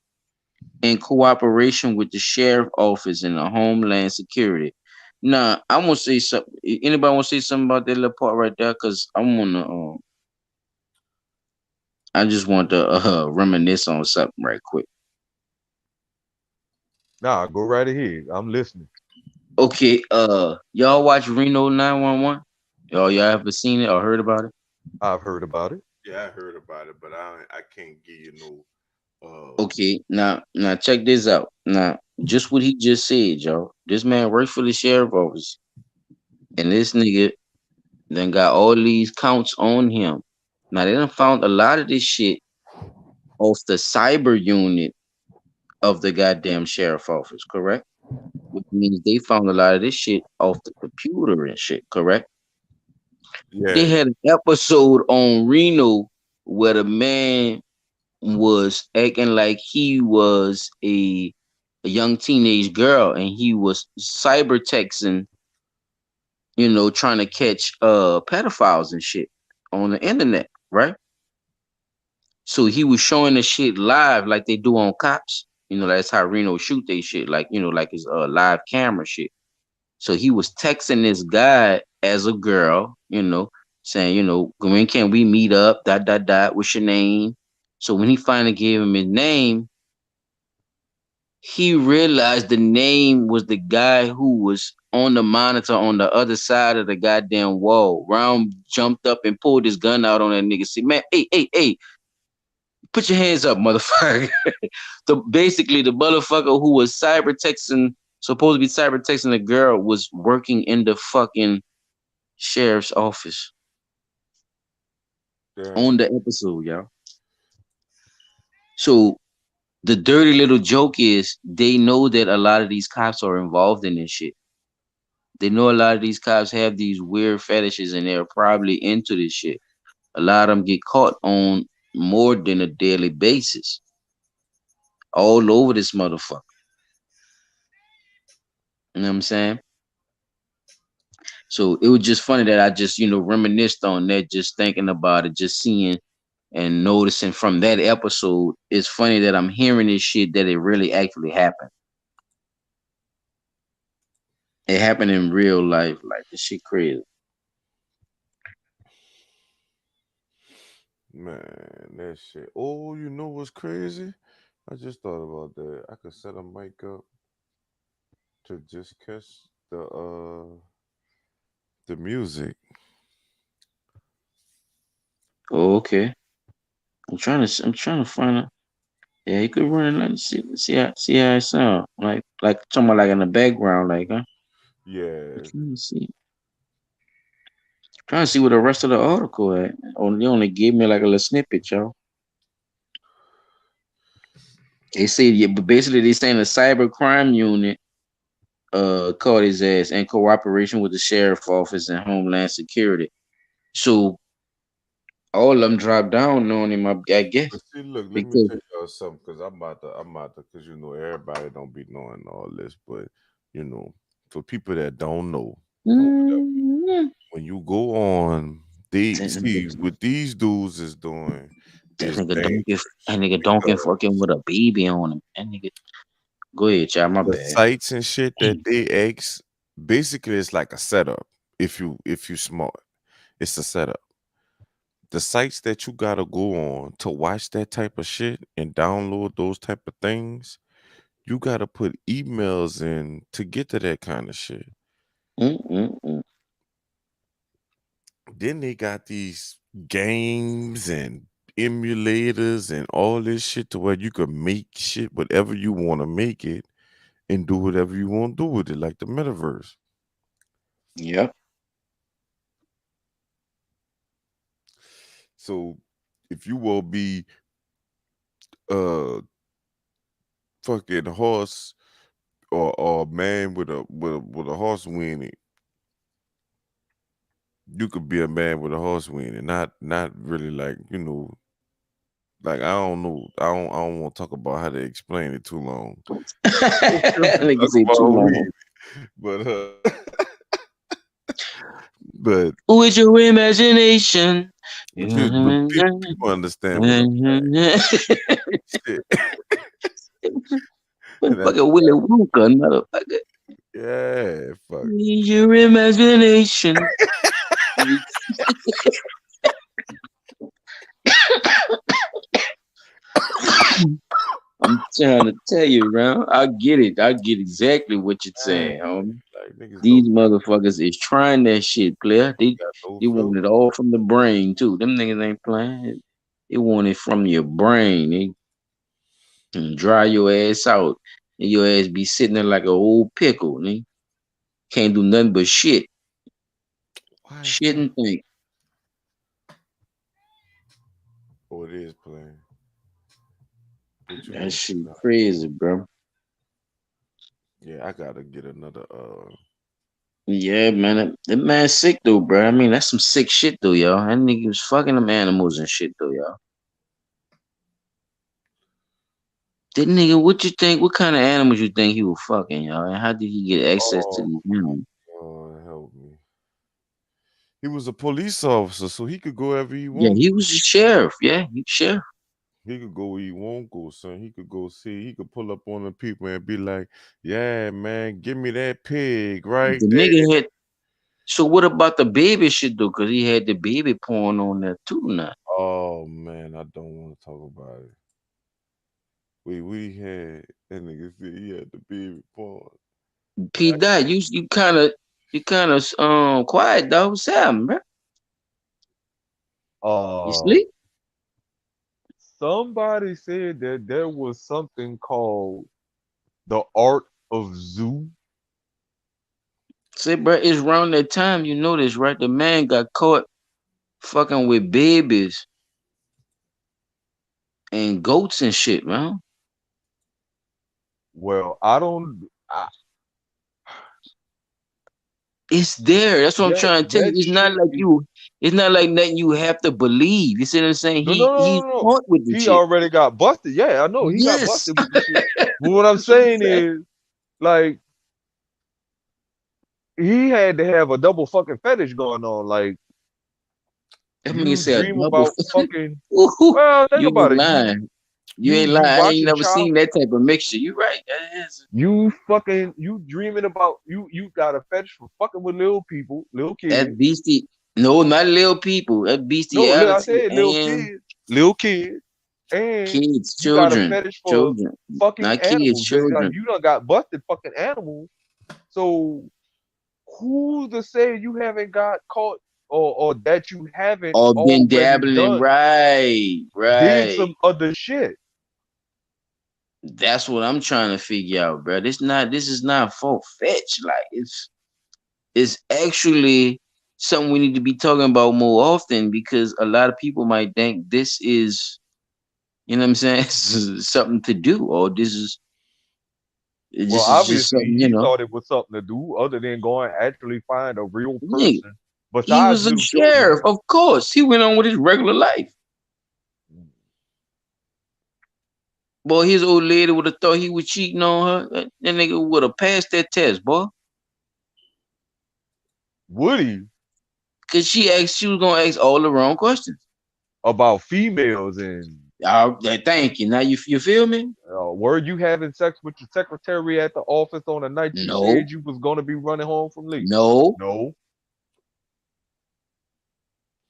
in cooperation with the Sheriff Office and the Homeland Security. Now, I want to say something. Anybody want to say something about that little part right there? Because I just want to reminisce on something right quick. Nah, go right ahead. I'm listening. Okay, y'all watch Reno 911? Y'all ever seen it or heard about it? I've heard about it. Yeah, I heard about it, but I can't give you no. Okay, now check this out. Now, just what he just said, y'all. This man works for the sheriff office, and this nigga then got all these counts on him. Now they done found a lot of this shit off the cyber unit of the goddamn sheriff office, correct? Which means they found a lot of this shit off the computer and shit, correct? They Yeah, had an episode on Reno where the man was acting like he was a young teenage girl and he was cyber texting, trying to catch pedophiles and shit on the internet, right? So he was showing the shit live like they do on cops. That's how Reno shoot they shit, like his live camera shit. So he was texting this guy as a girl, saying, when can we meet up? Dot dot dot. What's your name? So when he finally gave him his name, he realized the name was the guy who was on the monitor on the other side of the goddamn wall. Round jumped up and pulled his gun out on that nigga. See, man, hey, put your hands up, motherfucker. Basically the motherfucker who was cyber texting, supposed to be cyber texting the girl, was working in the fucking sheriff's office damn. on the episode, y'all. So the dirty little joke is they know that a lot of these cops are involved in this shit. They know a lot of these cops have these weird fetishes and they're probably into this shit. A lot of them get caught on more than a daily basis. All over this motherfucker. You know what I'm saying? So it was just funny that I just, reminisced on that, just thinking about it, just seeing and noticing from that episode. It's funny that I'm hearing this shit that it really actually happened. It happened in real life. Like, this shit crazy. Man, that shit. Oh, you know what's crazy? I just thought about that. I could set a mic up to just catch the music. Oh, okay. I'm trying to find out. Yeah, you could run it. See how it sound. Like talking about like in the background, like, huh? I'm Yeah. trying to see. Trying to see where the rest of the article at. They only gave me like a little snippet, y'all. They say, yeah, but basically they saying the cyber crime unit caught his ass in cooperation with the sheriff office and Homeland Security. So all of them dropped down on him, I guess, But see, look, let me because tell y'all something, cause cause everybody don't be knowing all this, but you know, for people that don't know, or whatever, mm, when you go on, they that nigga, see what these dudes is doing that is nigga don't get dangerous that nigga don't get because fucking with a baby on him. That nigga, go ahead, child. My the bad. sites and shit that they ex basically it's like a setup. If you smart, it's a setup. The sites that you gotta go on to watch that type of shit and download those type of things, you gotta put emails in to get to that kind of shit. Mm-mm-mm. Then they got these games and emulators and all this shit to where you can make shit whatever you want to make it and do whatever you want to do with it, like the metaverse. Yep. So if you will be uh fucking horse or a man with a horse weenie, you could be a man with a horse weenie, not really like like I don't want to talk about how to explain it too long. Nigga Talk say too about long. weed, but but With your imagination. people understand what I'm saying. Shit. And that's Fucking Willy Wonka, motherfucker. yeah, fuck. Use your imagination. I'm trying to tell you, bro. I get it. I get exactly what you're saying, homie. Like niggas These don't motherfuckers is trying that shit, player. got no They want it filter. all from the brain too. Them niggas ain't playing. They want it from your brain. They can dry your ass out, and your ass be sitting there like an old pickle. Nigga. Can't do nothing but shit. Why is Shit that? and think. Oh, it is playing. But you That gonna shit crazy, bro. yeah, I gotta get another Yeah, man. That man sick though, bro. I mean, that's some sick shit though, y'all. That nigga was fucking them animals and shit though, y'all. That nigga, what you think? What kind of animals you think he was fucking, y'all? And how did he get access to these animals? help me. He was a police officer, so he could go wherever he Yeah, want. he was a sheriff. Yeah, he sheriff. He could go where he won't go, son. He could go see. He could pull up on the people and be like, "Yeah, man, give me that pig right The there." nigga had. So what about the baby shit though? Cause he had the baby porn on there too now. Oh man, I don't want to talk about it. We had that nigga said he had the baby porn. P Dot, you kind of quiet though. What's happening, bro? You Uh, sleep? somebody said that there was something called the art of zoo. Say, bro, it's around that time. You know this, right? The man got caught fucking with babies and goats and shit, man. Well, I don't. It's there. That's what I'm That trying to tell you. that It's not shit like is you. It's not like nothing you have to believe. You see what I'm saying? no, no, no, He's no, no. caught with the He shit. already got busted. Yeah, I know he got Yes. busted with the shit. But what I'm That's what I'm saying saying. is, like, he had to have a double fucking fetish going on. Like, That mean you say a dream double. about fucking. Ooh, Well, think you about ain't it. lying. You ain't You lying. I ain't watching never child. seen that type of mixture. You right. That is. You dreaming about you got a fetish for fucking with little people, little That kids. beastie. No, not little people. That No, I bestiality said and little kids, and kids, you got a children, fetish for children, fucking not kids, animals. And like children. you done got busted fucking animals. So who's to say you haven't got caught or that you haven't Or been already dabbling. Right, did right. some other shit? That's what I'm trying to figure out, bro. This is not far fetched. Like it's actually something we need to be talking about more often because a lot of people might think this is, you know what I'm saying, something to do, or Well, this is just obviously something, he thought it was something to do other than go and actually find a real nigga, person he besides was a little children. sheriff, of course. He went on with his regular life. Boy, his old lady would have thought he was cheating on her. That nigga would have passed that test, boy. Would he? Cause she was gonna ask all the wrong questions. About females and Thank you. Now you feel me? were you having sex with your secretary at the office on the night you No, said you was gonna be running home from leave? no, No.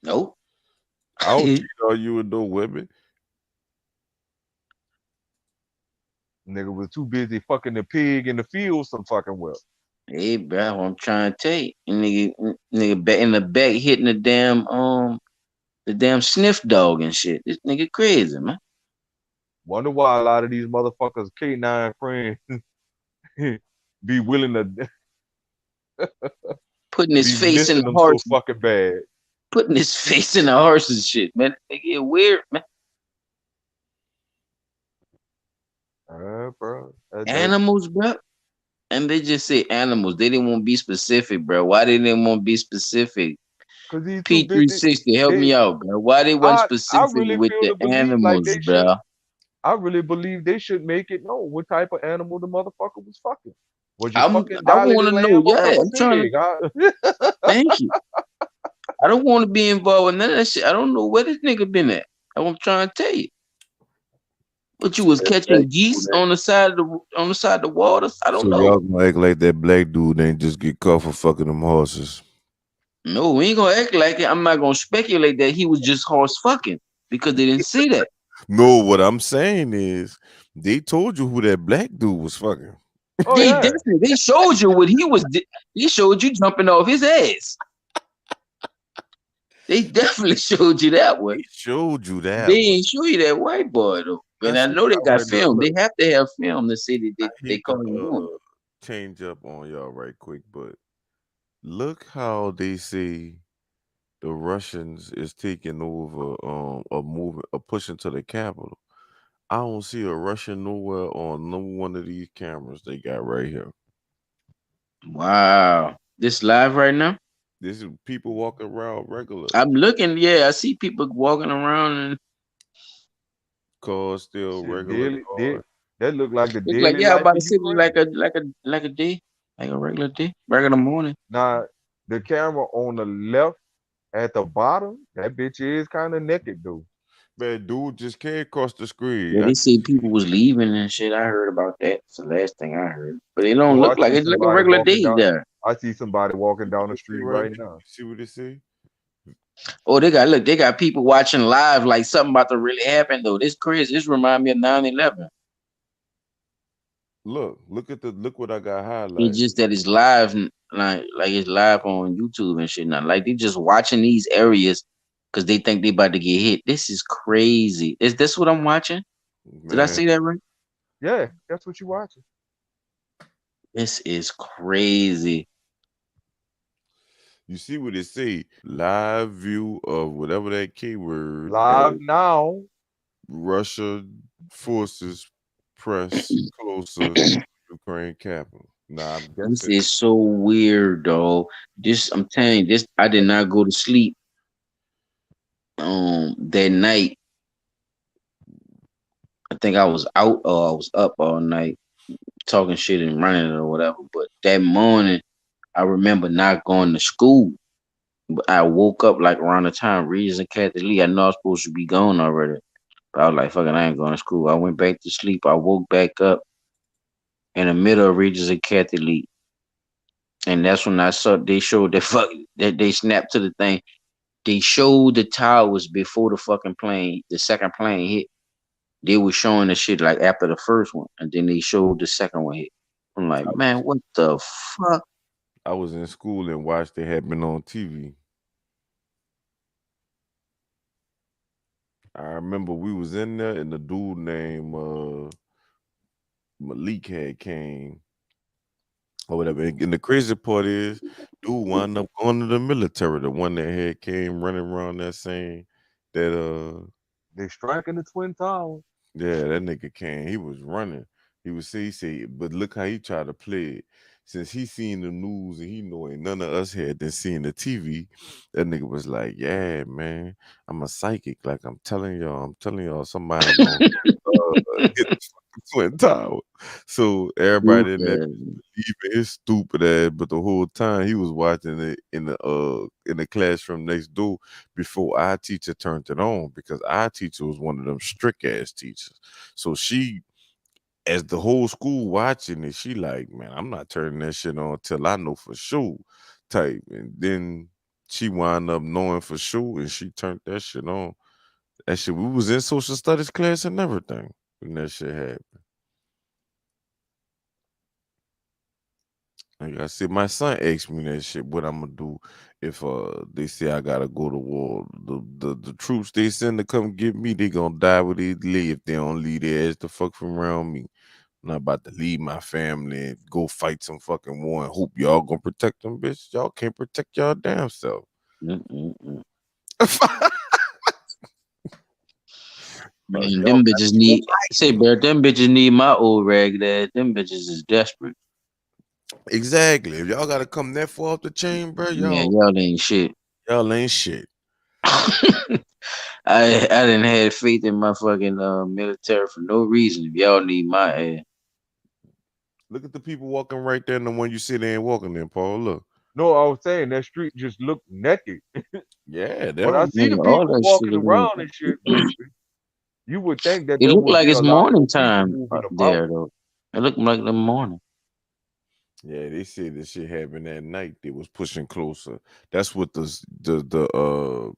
no. I don't cheat on you with no women. Nigga was too busy fucking the pig in the field some fucking well. Hey, bro, what I'm trying to tell you, nigga, back in the back hitting the damn sniff dog and shit. This nigga crazy, man. Wonder why a lot of these motherfuckers K9 friends be willing to Putting his be face in missing the them so horse, fucking bad. putting his face in the horse and shit, man. They get weird, man. Bro. Animals, bro. And they just say animals. They didn't want to be specific, bro. Why they didn't want to be specific? Cause he's too busy. P360, help me They out, bro. Why they wasn't I specific really with feel the to believe like animals, they should bro? I really believe they should make it known what type of animal the motherfucker was fucking. Was you I fucking want dilated to know. lamb or Yeah, pepper I'm trying to. pig? Huh? Thank you. I don't want to be involved with none of that shit. I don't know where this nigga been at. I'm trying to tell you. But you was That black catching dude geese on the side of the waters. I don't So know. y'all gonna act like that black dude ain't just get caught for fucking them horses. No, we ain't gonna act like it. I'm not gonna speculate that he was just horse fucking because they didn't see that. No, what I'm saying is They told you who that black dude was fucking. Oh They yeah. definitely they showed you what he was. He showed you jumping off his ass. They definitely showed you that one. They showed you that They one. ain't show you that white boy though. And I That's know they all got right now. film. Look, They have to have film to say that I they hate to call him on. change up on y'all right quick, but look how they say the Russians is taking over a moving a pushing to the capital. I don't see a Russian nowhere on no one of these cameras they got right here. Wow. This live right now? This is people walking around regular. I'm looking, yeah, I see people walking around and Cars still Shit, regular daily. cars. That look like the look like daily yeah, I'm life about of to say Ukraine. like a day, like a regular day, regular morning. Now, the camera on the left at the bottom, that bitch is kind of naked, though. Man, dude just came across the screen. Yeah, they say people was leaving and shit. I heard about that. It's the last thing I heard. But it don't Oh, look like it's like a I see somebody walking down the street Right right there. now. You see what they say? Oh, they got people watching live like something about to really happen though. This crazy. This remind me of 9/11. Look what I got It's highlighted. just that it's live, like it's live on YouTube and shit. Now, like they just watching these areas because they think they about to get hit. This is crazy. Is this what I'm watching? Did I Man, see that right? Yeah, that's what you watching. This is crazy. you see what it say? Live view of whatever that keyword Live now. Russia forces press closer to Ukraine capital. Nah, I'm This guessing. is so weird, though. This I'm telling you, this I did not go to sleep that night. I think I was out or I was up all night talking shit and running or whatever. But that morning, I remember not going to school. But I woke up like around the time Regis and Kathy Lee. I know I was supposed to be gone already. But I was like, fucking, I ain't going to school. I went back to sleep. I woke back up in the middle of Regis and Kathy Lee. And that's when I saw they showed that they snapped to the thing. They showed the towers before the fucking plane, the second plane hit. They were showing the shit like after the first one, and then they showed the second one hit. I'm like, I man, was, what the fuck? I was in school and watched it happen on TV. I remember we was in there and the dude named Malik had came or whatever. And the crazy part is, dude wound up going to the military. The one that had came running around there saying that They striking the Twin Towers. yeah, that nigga came. He was running. He said, but look how he tried to play it. Since he seen the news and he know ain't none of us had been seeing the TV, that nigga was like, yeah, man, I'm a psychic. Like I'm telling y'all somebody gonna hit the fucking Twin Tower. So everybody in that Stupid. believing his stupid ass, but the whole time he was watching it in the classroom next door before our teacher turned it on because our teacher was one of them strict ass teachers. So she, as the whole school watching it, she like, man, I'm not turning that shit on till I know for sure. Type, and then she wound up knowing for sure, and she turned that shit on. That shit, we was in social studies class and everything when that shit happened. Like I said, my son asked me that shit. What I'm gonna do if they say I gotta go to war? The troops they send to come get me, they gonna die with they live if they don't leave their ass the fuck from around me. I'm not about to leave my family and go fight some fucking war and hope y'all gonna protect them, bitch. Y'all can't protect y'all damn self. Mm-mm-mm. Y'all Man, gotta them bitches go need say, fight. bro, them bitches need my old ragged ass. Them bitches is desperate. Exactly. If y'all gotta come that far off the chain, bro, Yeah, y'all ain't shit. y'all ain't shit. I didn't have faith in my fucking military for no reason. If y'all need my ass. Look at the people walking right there and the one you see they ain't walking there, Paul. Look. No, I was saying that street just looked naked. Yeah, But I them. see the Nigga, all people that shit walking is in. around and shit, but you would think that It there looked would like be a it's lot morning more people time moving up about. there though. It looked like the morning. Yeah, they said this shit happened that night. They was pushing closer. That's what the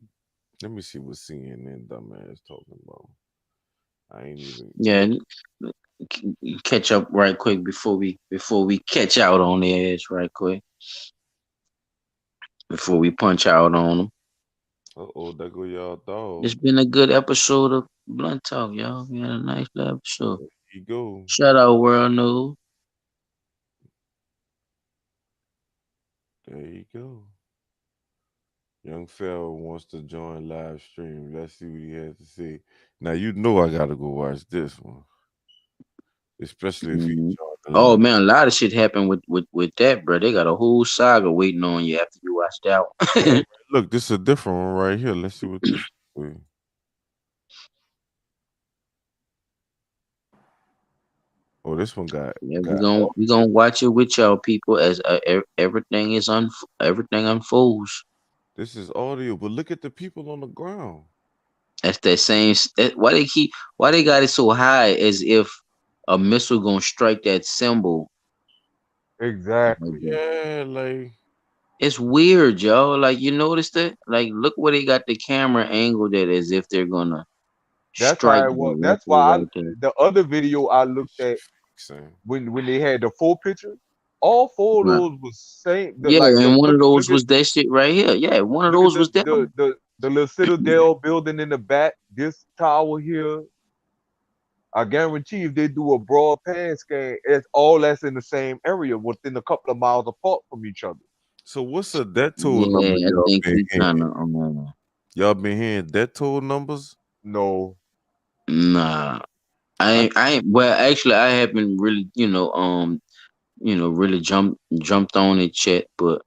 let me see what CNN dumbass talking about. I ain't even Yeah, catch up right quick before we catch out on their ass right quick. Before we punch out on them. There go y'all dog. It's been a good episode of Blunt Talk, y'all. We had a nice little episode. There you go. Shout out World News. There you go. Young Pharaoh wants to join live stream. Let's see what he has to say. Now you know I gotta go watch this one, especially if he joined the Oh live. man, a lot of shit happened with that, bro. They got a whole saga waiting on you after you watch that one. Look, this is a different one right here. Let's see what this is. Oh, this one got. Yeah, we gonna watch it with y'all people as everything unfolds. This is audio, but look at the people on the ground. That's that same. Why they got it so high as if a missile gonna strike that symbol. Exactly. Yeah, like it's weird, y'all. Like you notice that? Like look where they got the camera angled at as if they're gonna strike. That's why the other video I looked at when they had the 4 pictures, all 4 of those was same. And one of those was that shit right here. Yeah, one of those was that. The little Citadel building in the back, this tower here. I guarantee if they do a broad pan scan, it's all that's in the same area within a couple of miles apart from each other. So what's a death toll number y'all been hearing? Y'all been hearing death toll numbers? No. Nah. I ain't well actually I haven't really, really jumped on it yet, but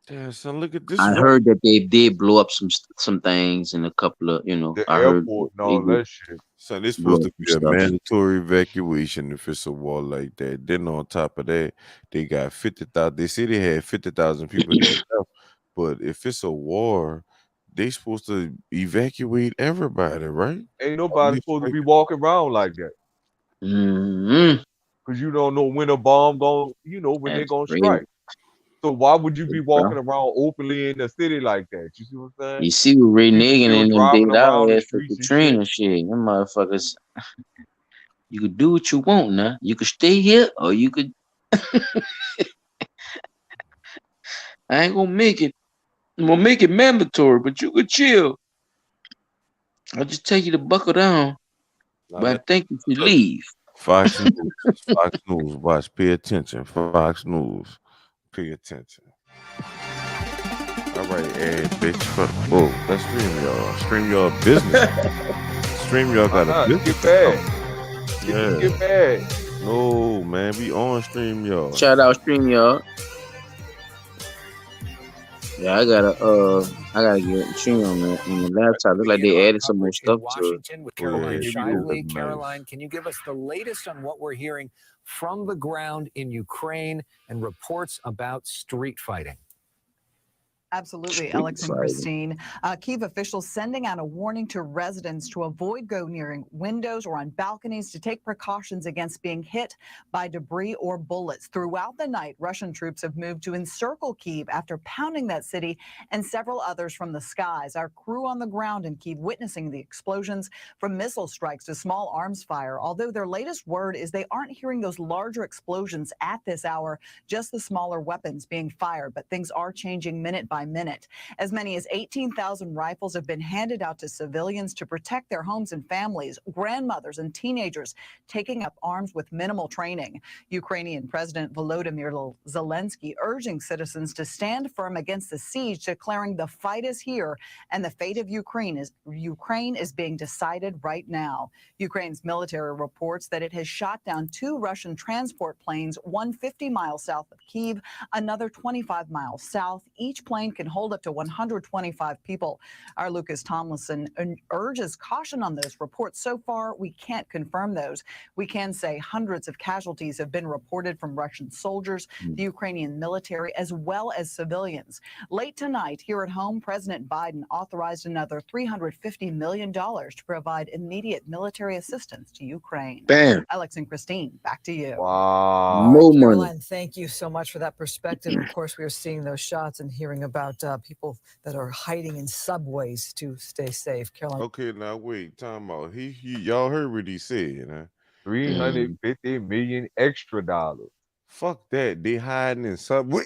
yeah, son, look at this. I heard that they did blow up some things in a couple of, the I airport and all that shit. So it's supposed to be a mandatory evacuation if it's a war like that. Then on top of that, they got 50,000. They say they had 50,000 people that left, but if it's a war, they supposed to evacuate everybody, right? Ain't nobody supposed to be walking around like that. Because you don't know when a bomb going, when they're gonna strike. So why would you be walking around openly in the city like that? You see what I'm saying? You see what Ray Nagin and them did out there for Katrina shit. Them motherfuckers. You could do what you want now. You could stay here or you could. I ain't gonna make it. I'm gonna make it mandatory, but you could chill. I'll just tell you to buckle down. But I think you should leave. Fox News. Fox News. Watch. Pay attention. Fox News. Pay attention. All right, bitch. Whoa, let's stream y'all. Stream y'all business. Stream y'all got a business. Get bad. No, man, we on stream y'all. Shout out stream y'all. Yeah, I gotta get stream on the laptop. Looks like they added some more stuff to it. With Caroline Shively. Caroline, can you give us the latest on what we're hearing from the ground in Ukraine and reports about street fighting? Absolutely, Alex and Christine. Kyiv officials sending out a warning to residents to avoid going near windows or on balconies to take precautions against being hit by debris or bullets. Throughout the night, Russian troops have moved to encircle Kyiv after pounding that city and several others from the skies. Our crew on the ground in Kyiv witnessing the explosions from missile strikes to small arms fire, although their latest word is they aren't hearing those larger explosions at this hour, just the smaller weapons being fired. But things are changing minute by minute. As many as 18,000 rifles have been handed out to civilians to protect their homes and families, grandmothers and teenagers taking up arms with minimal training. Ukrainian President Volodymyr Zelensky urging citizens to stand firm against the siege, declaring the fight is here and the fate of Ukraine is being decided right now. Ukraine's military reports that it has shot down 2 Russian transport planes, one 50 miles south of Kyiv, another 25 miles south. Each plane can hold up to 125 people. Our Lucas Tomlinson urges caution on those reports. So far, we can't confirm those. We can say hundreds of casualties have been reported from Russian soldiers, the Ukrainian military, as well as civilians. Late tonight, here at home, President Biden authorized another $350 million to provide immediate military assistance to Ukraine. Bam. Alex and Christine, back to you. Wow. No Caroline, money. thank you so much for that perspective. Of course, we are seeing those shots and hearing about about people that are hiding in subways to stay safe. Caroline. Okay, now wait, time out. He y'all heard what he said, huh? 350 million extra dollars. Fuck that. They hiding in subway.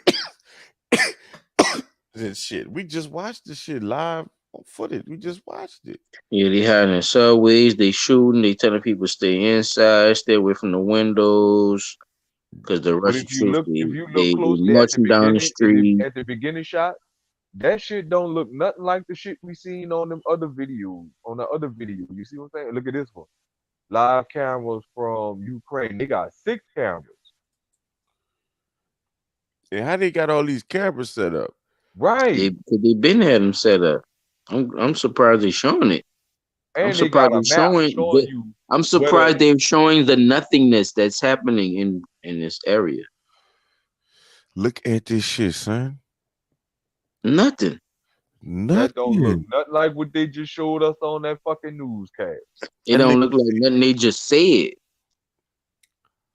This shit. We just watched this shit live on footage. We just watched it. Yeah, they hiding in subways. They shooting. They telling people stay inside, stay away from the windows, because the But Russian if you troops look, if you they look closely at the marching down the beginning, street. at the beginning shot, that shit don't look nothing like the shit we seen on them other videos. On the other video, you see what I'm saying? Look at this one. Live cameras from Ukraine. They got 6 cameras. And how they got all these cameras set up? Right. They been had them set up. I'm surprised they showing it. I'm And they surprised got a they're map showing. showing you I'm where surprised they're showing the nothingness that's happening in this area. Look at this shit, son. Nothing. that don't look Nothing. nothing like what they just showed us on that fucking newscast. It don't look like nothing they just said.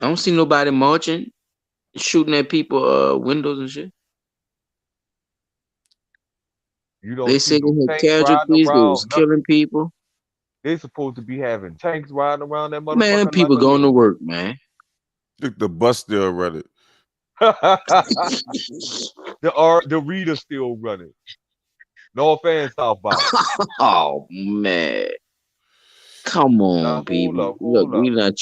I don't see nobody marching, shooting at people windows and shit. You don't They see say no they had tanks riding casualties, they was around, killing nothing. people. They supposed to be having tanks riding around that Man, motherfucker like people a going to leash. work, man. Look, the bus still running. The reader still running. North and southbound. Oh man. Come on, Now people. hold Look, up. we're The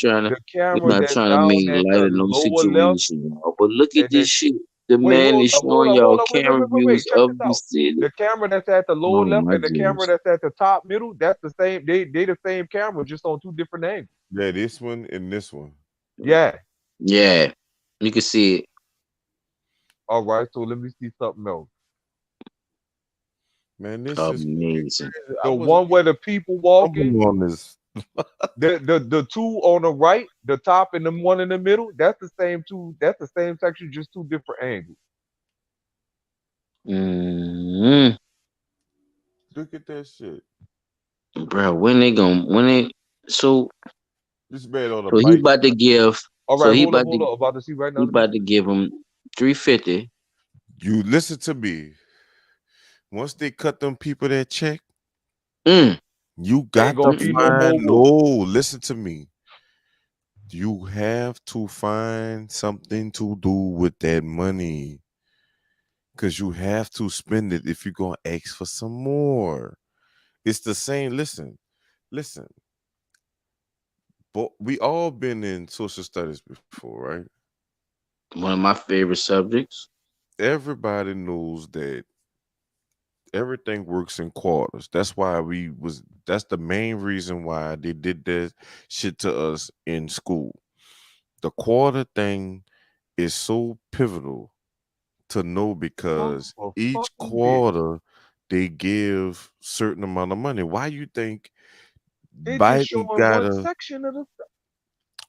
camera not that's trying to down make at light the of no lower left, situation, y'all. But look at and this then shit. The wait, man is showing hold y'all up, camera views check this of the out. city. The camera that's at the lower Oh left my and the camera goodness. that's at the top middle, that's the same. They the same camera, just on 2 different angles. Yeah, this one and this one. Yeah. Yeah. You can see it. All right. So let me see something else. Man, this is fucking Amazing. crazy. The one where the people walking, on this. the 2 on the right, the top and the one in the middle, that's the same 2. That's the same section, just 2 different angles. Mm-hmm. Look at that shit. Bro, so This man on a he bike. about to give All so right, he hold up, about to About to see right now. he Let me about see. to give him 350. You listen to me. Once they cut them people that check, Mm. you got gonna to be no more find. No, whoop. listen to me. You have to find something to do with that money. Because you have to spend it if you're going to ask for some more. It's the same. Listen. But we all been in social studies before, right? One of my favorite subjects. Everybody knows that everything works in quarters. That's why that's the main reason why they did that shit to us in school. The quarter thing is so pivotal to know because each quarter they give certain amount of money. Why you think They just Biden showing one gotta section of the.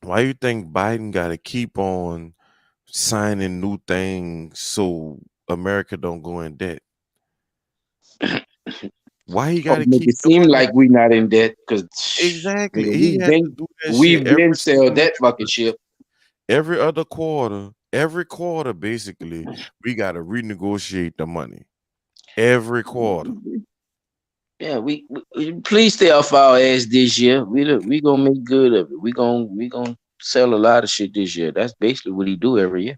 why you think Biden gotta keep on signing new things so America don't go in debt? Why he got to Make keep it seem doing like that? we not in debt because Exactly. He has to do that shit we've been every sell single that fucking shit. every other quarter. Every quarter, basically, we got to renegotiate the money. Every quarter. Yeah, we please stay off our ass this year. We gonna make good of it. We gonna sell a lot of shit this year. That's basically what he do every year.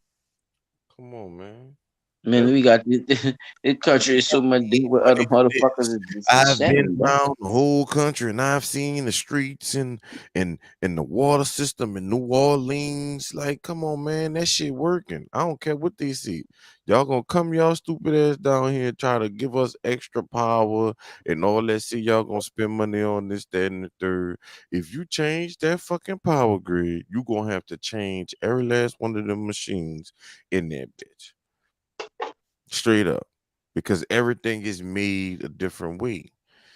Come on, man. Man, we got this country is so much deep with other motherfuckers. It's I've been insane, bro. around the whole country and I've seen the streets and the water system in New Orleans. Like, come on, man, that shit working. I don't care what they see. Y'all gonna come y'all stupid ass down here and try to give us extra power and all that shit. Y'all gonna spend money on this, that, and the third. If you change that fucking power grid, you gonna have to change every last one of them machines in that bitch. Straight up, because everything is made a different way.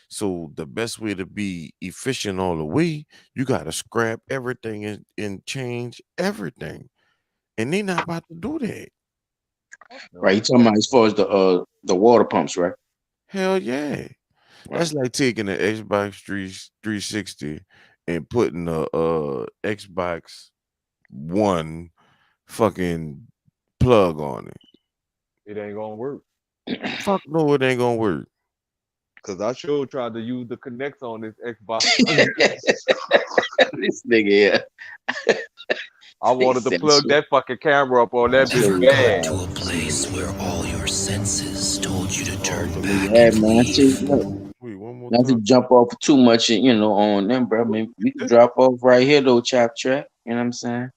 So the best way to be efficient all the way, you gotta scrap everything and change everything. And they not about to do that. Right, you talking about as far as the water pumps, right? Hell yeah. That's like taking an Xbox 360 and putting a Xbox One fucking plug on it. It ain't gonna work. Fuck no, it ain't gonna work. Cause I sure tried to use the connects on this Xbox. This nigga, yeah. I wanted to plug that fucking camera up on that bitch bad. To a place where all your senses told you to turn back Yeah, and man. leave. Wait, one more Not to time. jump off too much, on them, bro. I mean, we can drop off right here, though, Chop Trap. You know what I'm saying?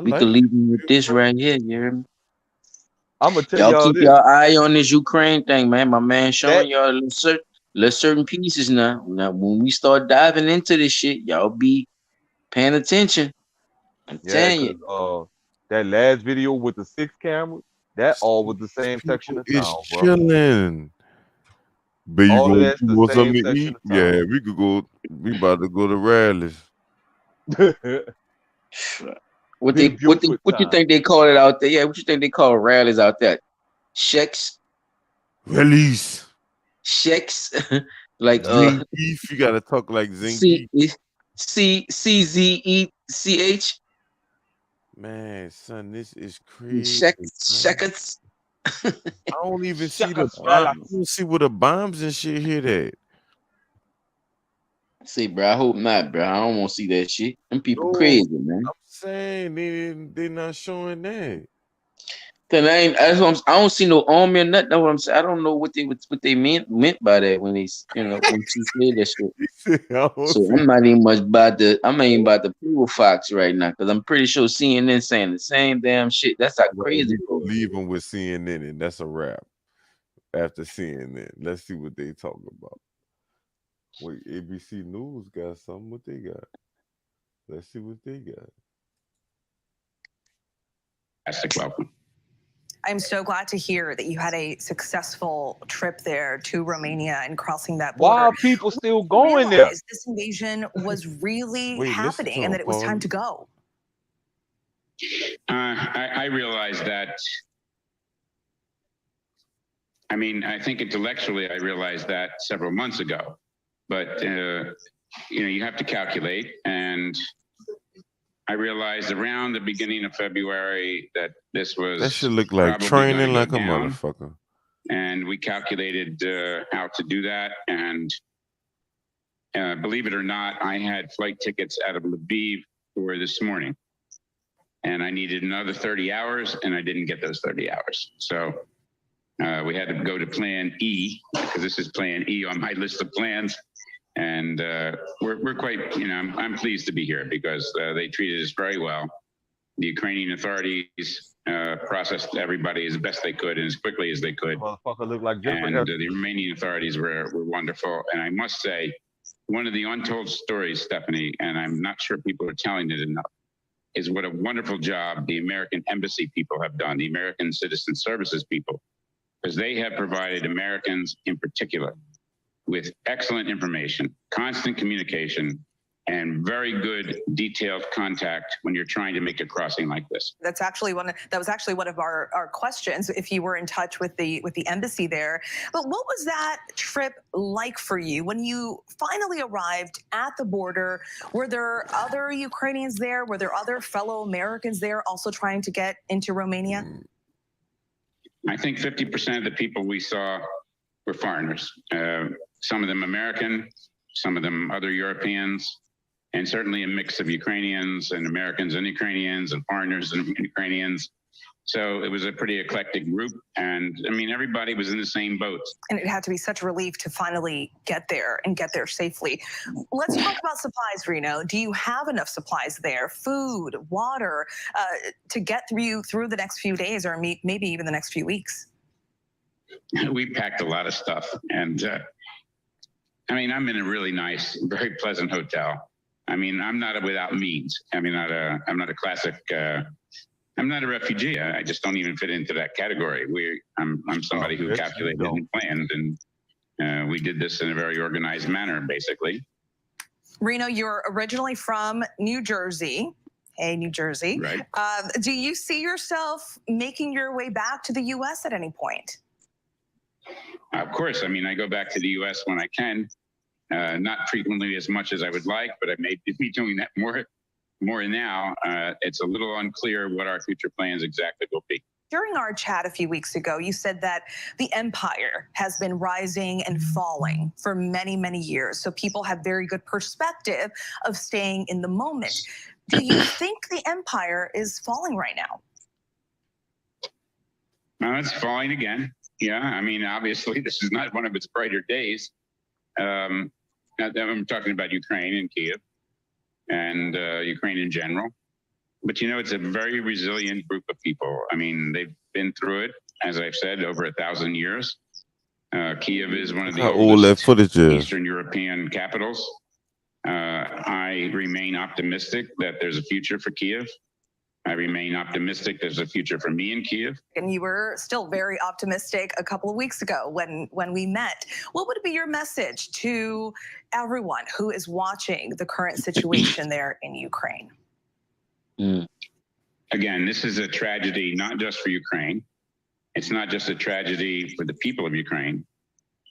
We could leave them with this right here. You hear me? I'm gonna tell Y'all y'all keep this. your eye on this Ukraine thing, man. My man showing y'all certain pieces now. Now, when we start diving into this shit, y'all be paying attention. I'm telling you. That last video with the 6 cameras, that all was the same section of town, bro. Chilling. But you All of go that's the want same something to section eat? of town. Yeah, we could go. We about to go to Rallies. What you think they call it out there? Yeah, what you think they call rallies out there? Sheks? Release. Sheks? Like Zangief, you gotta talk like Zangief. CZECH? Man, son, this is crazy. Shekets. I don't even see the I don't see where the bombs and shit hit at. See, bro, I hope not, bro. I don't want to see that shit. Them people crazy, man. I'm saying they're not showing that. Then I don't see no army or nothing. That's what I'm saying. I don't know what they meant by that when they when she said that shit. So I'm not even about to play with Fox right now because I'm pretty sure CNN saying the same damn shit. That's how crazy. Leave them with CNN and that's a wrap. After CNN, let's see what they talk about. Wait, ABC News got something. What they got? Let's see what they got. Welcome. I'm so glad to hear that you had a successful trip there to Romania and crossing that border. Why are people still going there? This invasion was really happening and that it was time to go. I realized that. I mean, I think intellectually I realized that several months ago, but you have to calculate, and I realized around the beginning of February that this was that should look like training like a motherfucker. And we calculated how to do that, and believe it or not, I had flight tickets out of Lviv for this morning, and I needed another 30 hours, and I didn't get those 30 hours. So we had to go to Plan E, because this is Plan E on my list of plans. And we're quite, I'm pleased to be here because they treated us very well. The Ukrainian authorities processed everybody as best they could and as quickly as they could. Motherfucker look like and the Romanian authorities were wonderful. And I must say, one of the untold stories, Stephanie, and I'm not sure people are telling it enough, is what a wonderful job the American embassy people have done, the American Citizen Services people, because they have provided Americans in particular with excellent information, constant communication, and very good detailed contact when you're trying to make a crossing like this. That was actually one of our questions, if you were in touch with the embassy there. But what was that trip like for you when you finally arrived at the border? Were there other Ukrainians there? Were there other fellow Americans there also trying to get into Romania? I think 50% of the people we saw were foreigners. Some of them American, some of them other Europeans, and certainly a mix of Ukrainians and Americans and Ukrainians and foreigners and Ukrainians. So it was a pretty eclectic group. And I mean, everybody was in the same boat. And it had to be such a relief to finally get there and get there safely. Let's talk about supplies, Reno. Do you have enough supplies there? Food, water, to get through the next few days or maybe even the next few weeks? We packed a lot of stuff. And I mean, I'm in a really nice, very pleasant hotel. I mean, I'm not without means. I mean, I'm not a classic. I'm not a refugee. I just don't even fit into that category. I'm somebody who calculated and planned, and we did this in a very organized manner, basically. Reno, you're originally from New Jersey. Hey, New Jersey. Right. Do you see yourself making your way back to the U.S. at any point? Of course. I mean, I go back to the U.S. when I can. Not frequently as much as I would like, but I may be doing that more now. It's a little unclear what our future plans exactly will be. During our chat a few weeks ago, you said that the empire has been rising and falling for many, many years. So people have very good perspective of staying in the moment. Do you think the empire is falling right now? No, it's falling again. Yeah, I mean, obviously, this is not one of its brighter days. I'm talking about Ukraine and Kiev and Ukraine in general. But, you know, it's a very resilient group of people. I mean, they've been through it, as I've said, over 1,000 years. Kiev is one of the oldest Eastern European capitals. I remain optimistic that there's a future for Kiev. I remain optimistic there's a future for me in Kiev. And you were still very optimistic a couple of weeks ago when we met. What would be your message to everyone who is watching the current situation there in Ukraine? Again, this is a tragedy not just for Ukraine. It's not just a tragedy for the people of Ukraine.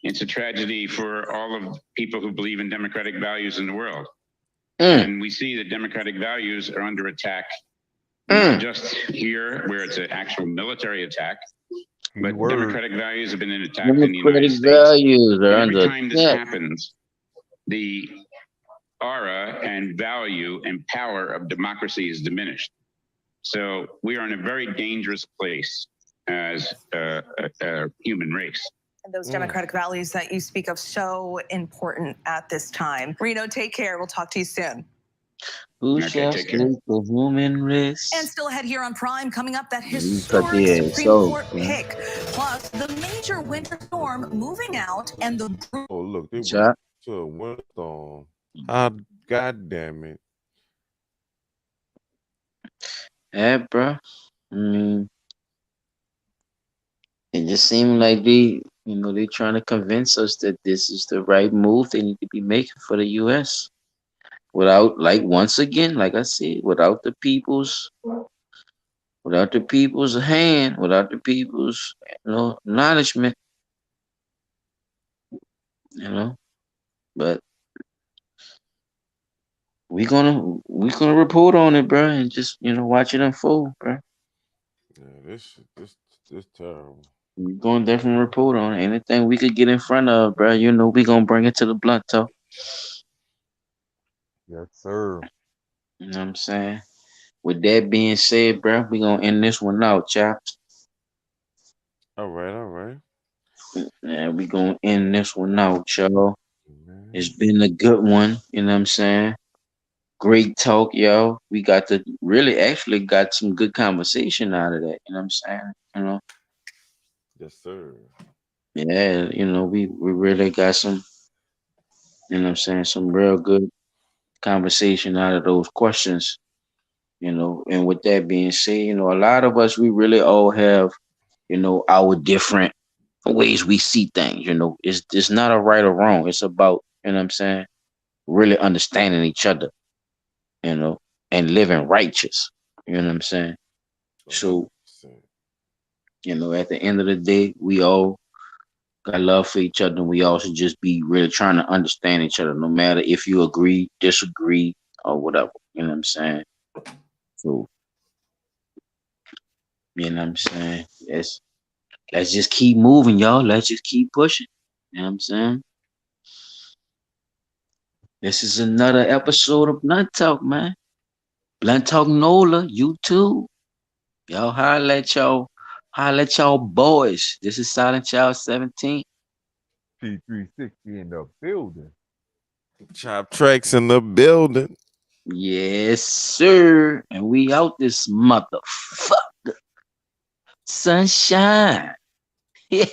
It's a tragedy for all of people who believe in democratic values in the world. And we see that democratic values are under attack, not just here where it's an actual military attack, but democratic values have been in attack in the United States. Every time this happens, the aura and value and power of democracy is diminished. So we are in a very dangerous place as a human race. And those democratic values that you speak of, so important at this time. Reno, take care. We'll talk to you soon. Who shall sleep the human race? And still ahead here on Prime, coming up, that historic Supreme Court pick. Plus, the major winter storm moving out and the... Oh, look, they went to a winter storm. God damn it. Yeah, bro. I mean, it just seemed like they're trying to convince us that this is the right move they need to be making for the U.S. Without, once again, like I said, without the people's hand, without the people's, acknowledgement, but we're gonna report on it, bro, and just watch it unfold, bro. Yeah, this terrible. We're gonna definitely report on it. Anything we could get in front of, bro, we gonna bring it to the blunt talk. Yes, sir. You know what I'm saying? With that being said, bro, we gonna end this one out, chaps. All right. Yeah, we gonna end this one out, y'all. It's been a good one, you know what I'm saying? Great talk, y'all. We got some good conversation out of that, you know what I'm saying? Yes, sir. Yeah, we really got some, some real good conversation out of those questions, and with that being said, a lot of us, we really all have, our different ways we see things, it's not a right or wrong. It's about, really understanding each other, and living righteous, you know what I'm saying? So, at the end of the day, we all got love for each other, and we all should just be really trying to understand each other, no matter if you agree, disagree, or whatever. You know what I'm saying? So, you know what I'm saying? Let's just keep moving, y'all. Let's just keep pushing. You know what I'm saying? This is another episode of Blunt Talk, man. Blunt Talk NOLA, YouTube. Y'all holla at y'all boys. This is Silent Child 17. P360 in the building. Chop Tracks in the building. Yes, sir. And we out this motherfucker. Sunshine. Yeah.